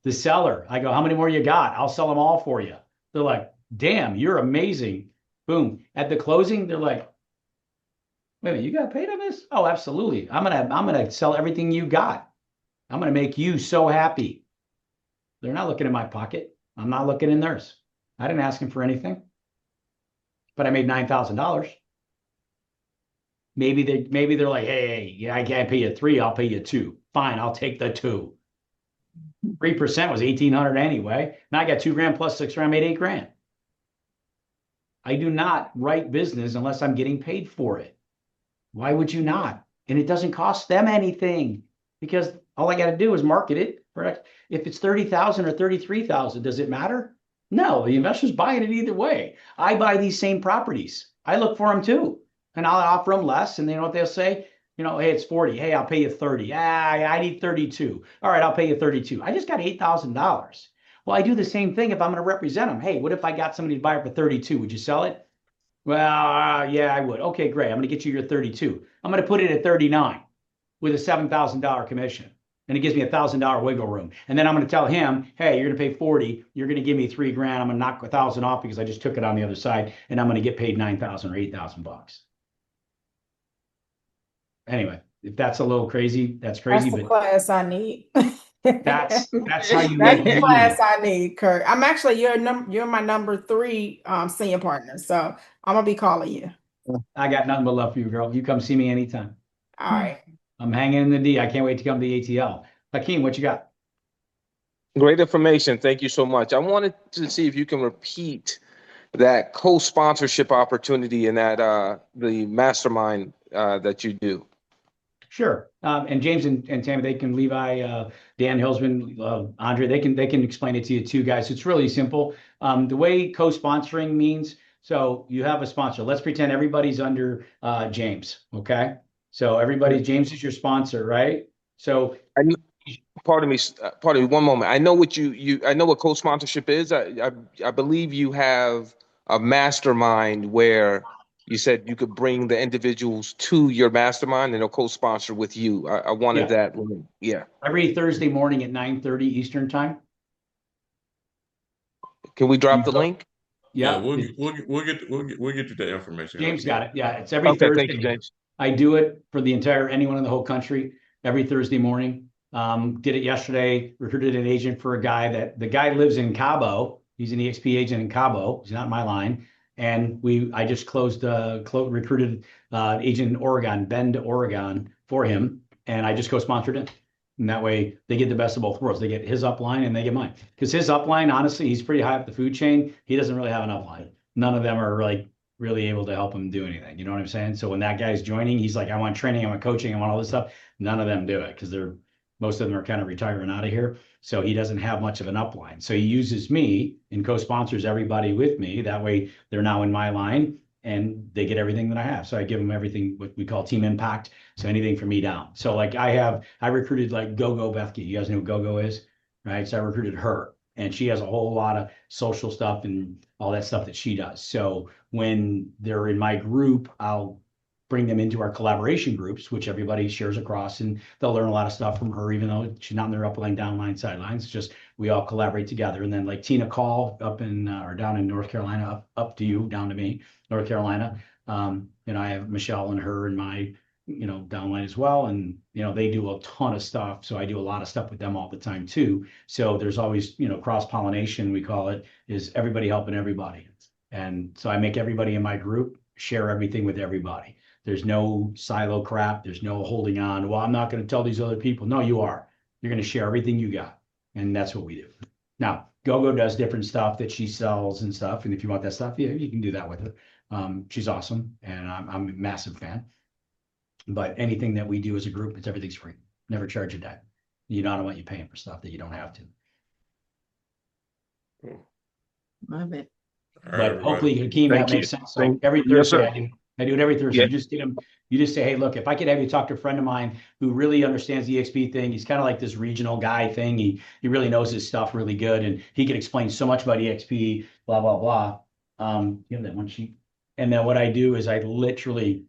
The seller, I go, how many more you got? I'll sell them all for you. They're like, damn, you're amazing. Boom. At the closing, they're like, wait a minute, you got paid on this? Oh, absolutely. I'm gonna sell everything you got. I'm gonna make you so happy. They're not looking in my pocket. I'm not looking in theirs. I didn't ask them for anything, but I made $9,000. Maybe they're like, hey, yeah, I can't pay you 3. I'll pay you 2. Fine, I'll take the 2. 3% was 1,800 anyway. Now I got 2 grand plus 6 grand, I made 8 grand. I do not write business unless I'm getting paid for it. Why would you not? And it doesn't cost them anything because all I got to do is market it. If it's 30,000 or 33,000, does it matter? No, the investor's buying it either way. I buy these same properties. I look for them too. And I'll offer them less. And you know what they'll say? Hey, it's 40. Hey, I'll pay you 30. I need 32. All right, I'll pay you 32. I just got $8,000. Well, I do the same thing if I'm going to represent them. Hey, what if I got somebody to buy it for 32? Would you sell it? Well, yeah, I would. Okay, great. I'm going to get you your 32. I'm going to put it at 39 with a $7,000 commission. And it gives me $1,000 wiggle room. And then I'm going to tell him, hey, you're going to pay 40. You're going to give me $3,000. I'm going to knock 1,000 off because I just took it on the other side, and I'm going to get paid 9,000 or 8,000 bucks. Anyway, if that's a little crazy, that's crazy, That's the but class I need. that's how you That's make the your class money. I need, Kurt. I'm actually you're my number 3 senior partner. So I'm gonna be calling you. I got nothing but love for you, girl. You come see me anytime. All right. I'm hanging in the D. I can't wait to come to the ATL. Hakeem, what you got? Great information. Thank you so much. I wanted to see if you can repeat that co-sponsorship opportunity and that the mastermind that you do. Sure. And James and Tammy, they can, Levi, Dan Hillsman, Andre, they can explain it to you too, guys. It's really simple. The way co-sponsoring means, so you have a sponsor. Let's pretend everybody's under James, okay? So James is your sponsor, right? So Pardon me, one moment. I know what I know what co-sponsorship is. I believe you have a mastermind where you said you could bring the individuals to your mastermind and they'll co-sponsor with you. I wanted Yeah. that. Yeah. Every Thursday morning at 9:30 Eastern time. Can we drop the link? Yeah. we'll get you the information. James got it. Yeah, it's every Okay, Thursday. thank you, James. I do it for anyone in the whole country every Thursday morning. Did it yesterday, recruited an agent for a guy the guy lives in Cabo. He's an EXP agent in Cabo. He's not in my line. And I just recruited agent in Oregon, Bend, Oregon for him. And I just co-sponsored it. And that way they get the best of both worlds. They get his upline and they get mine. Because his upline, honestly, he's pretty high up the food chain. He doesn't really have an upline. None of them are like really able to help him do anything. You know what I'm saying? So when that guy's joining, he's like, I want training, I want coaching, I want all this stuff. None of them do it because most of them are kind of retiring out of here. So he doesn't have much of an upline. So he uses me and co-sponsors everybody with me. That way they're now in my line and they get everything that I have. So I give them everything, what we call team impact. So anything from me down. So like I recruited like Gogo Bethke. You guys know who Gogo is, right? So I recruited her. And she has a whole lot of social stuff and all that stuff that she does. So when they're in my group, I'll bring them into our collaboration groups, which everybody shares across, and they'll learn a lot of stuff from her, even though she's not in their upline, downline, sidelines. It's just we all collaborate together. And then like Tina Call up in or down in North Carolina, up to you, down to me, North Carolina. I have Michelle and her in my downline as well. And, they do a ton of stuff. So I do a lot of stuff with them all the time too. So there's always, cross-pollination, we call it, is everybody helping everybody. And so I make everybody in my group share everything with everybody. There's no silo crap. There's no holding on. Well, I'm not going to tell these other people. No, you are. You're going to share everything you got. And that's what we do. Now, GoGo does different stuff that she sells and stuff. And if you want that stuff, yeah, you can do that with her. She's awesome. And I'm a massive fan. But anything that we do as a group, everything's free. Never charge a dime. You don't want you paying for stuff that you don't have to. Love it. But hopefully, Hakeem, that makes sense. So every Thursday, I do it every Thursday. Yeah. You just say, hey, look, if I could have you talk to a friend of mine who really understands the EXP thing, he's kind of like this regional guy thing. He really knows his stuff really good, and he can explain so much about EXP, blah, blah, blah. You have that one sheet. And then what I do is I literally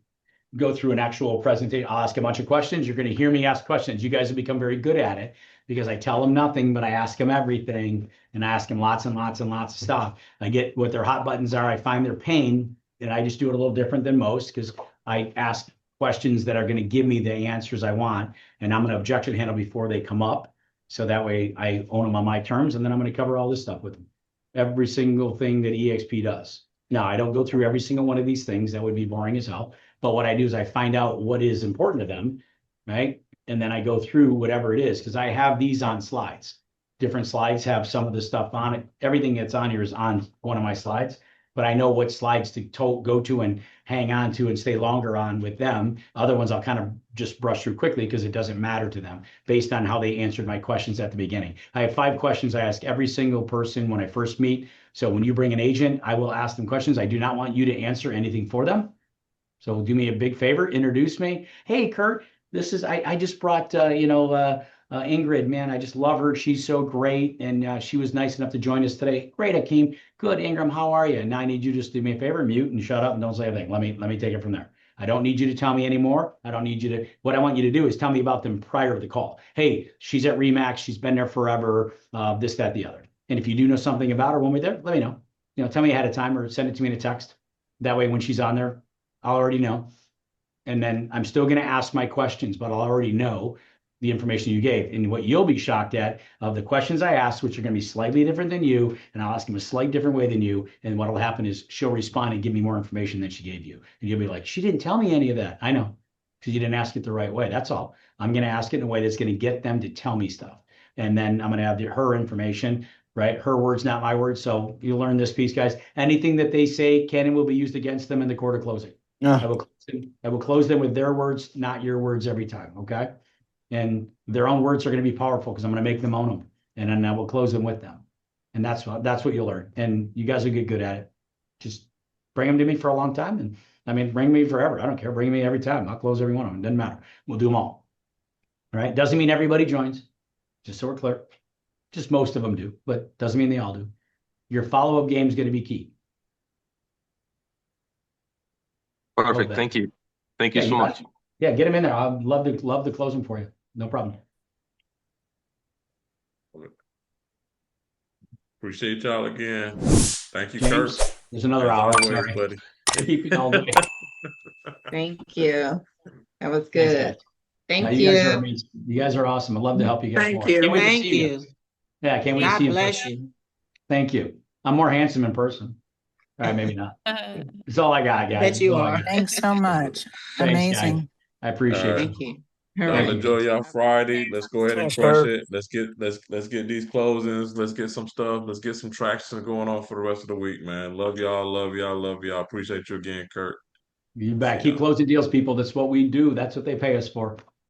go through an actual presentation. I'll ask a bunch of questions. You're going to hear me ask questions. You guys have become very good at it because I tell them nothing, but I ask them everything, and I ask them lots and lots and lots of stuff. I get what their hot buttons are. I find their pain, and I just do it a little different than most because I ask questions that are going to give me the answers I want, and I'm going to objection handle before they come up. So that way I own them on my terms, and then I'm going to cover all this stuff with them. Every single thing that EXP does. Now, I don't go through every single one of these things. That would be boring as hell. But what I do is I find out what is important to them, right? And then I go through whatever it is, because I have these on slides. Different slides have some of the stuff on it. Everything that's on here is on one of my slides, but I know what slides to go to and hang on to and stay longer on with them. Other ones I'll kind of just brush through quickly because it doesn't matter to them based on how they answered my questions at the beginning. I have 5 questions I ask every single person when I first meet. So when you bring an agent, I will ask them questions. I do not want you to answer anything for them. So do me a big favor, introduce me. Hey, Kurt, this is I just brought Ingrid. Man, I just love her. She's so great, and she was nice enough to join us today. Great, Akeem. Good, Ingram. How are you? Now I need you to just do me a favor, mute and shut up and don't say anything. Let me take it from there. I don't need you to tell me anymore. I don't need you to. What I want you to do is tell me about them prior to the call. Hey, she's at Remax. She's been there forever. This, that, the other. And if you do know something about her when we're there, let me know. Tell me ahead of time or send it to me in a text. That way, when she's on there, I'll already know. And then I'm still going to ask my questions, but I'll already know the information you gave. And what you'll be shocked at of the questions I asked, which are going to be slightly different than you, and I'll ask them a slight different way than you. And what'll happen is she'll respond and give me more information than she gave you. And you'll be like, she didn't tell me any of that. I know, because you didn't ask it the right way. That's all. I'm going to ask it in a way that's going to get them to tell me stuff. And then I'm going to have her information, right? Her words, not my words. So you learn this piece, guys. Anything that they say can and will be used against them in the court of closing. I will close them with their words, not your words every time. Okay. And their own words are going to be powerful because I'm going to make them own them. And then I will close them with them. And that's what you'll learn. And you guys will get good at it. Just bring them to me for a long time. And I mean, bring me forever. I don't care. Bring me every time. I'll close every one of them. Doesn't matter. We'll do them all. All right. Doesn't mean everybody joins. Just so we're clear. Just most of them do, but doesn't mean they all do. Your follow-up game is going to be key. Perfect. Thank you. Thank you so much. Yeah, get them in there. I'd love to close them for you. No problem. Appreciate y'all again. Thank you, James, Kurt. there's another As hour. always, Sorry. buddy. Keep it all day. Thank you. That was Thanks, good. guys. Thank You guys are you. amazing. You guys are awesome. I'd love to help you guys Thank more. you. Can't wait to Thank see you. Yeah, can't wait to God see you. bless you. Thank you. I'm more handsome in person. All right, maybe not. Uh, It's all I got, guys. Bet you It's all I are. got. Thanks so much. Thanks, guys. Amazing. I appreciate All you. Thank you. All Y'all Thank right. you. enjoy y'all Friday. Let's go ahead and Thanks, crush Kurt. it. Let's get these closings. Let's get some stuff. Let's get some traction going on for the rest of the week, man. Love y'all. Love y'all. Love y'all. Appreciate you again, Kurt. You back. See Keep y'all. closing deals, people. That's what we do. That's what they pay us for.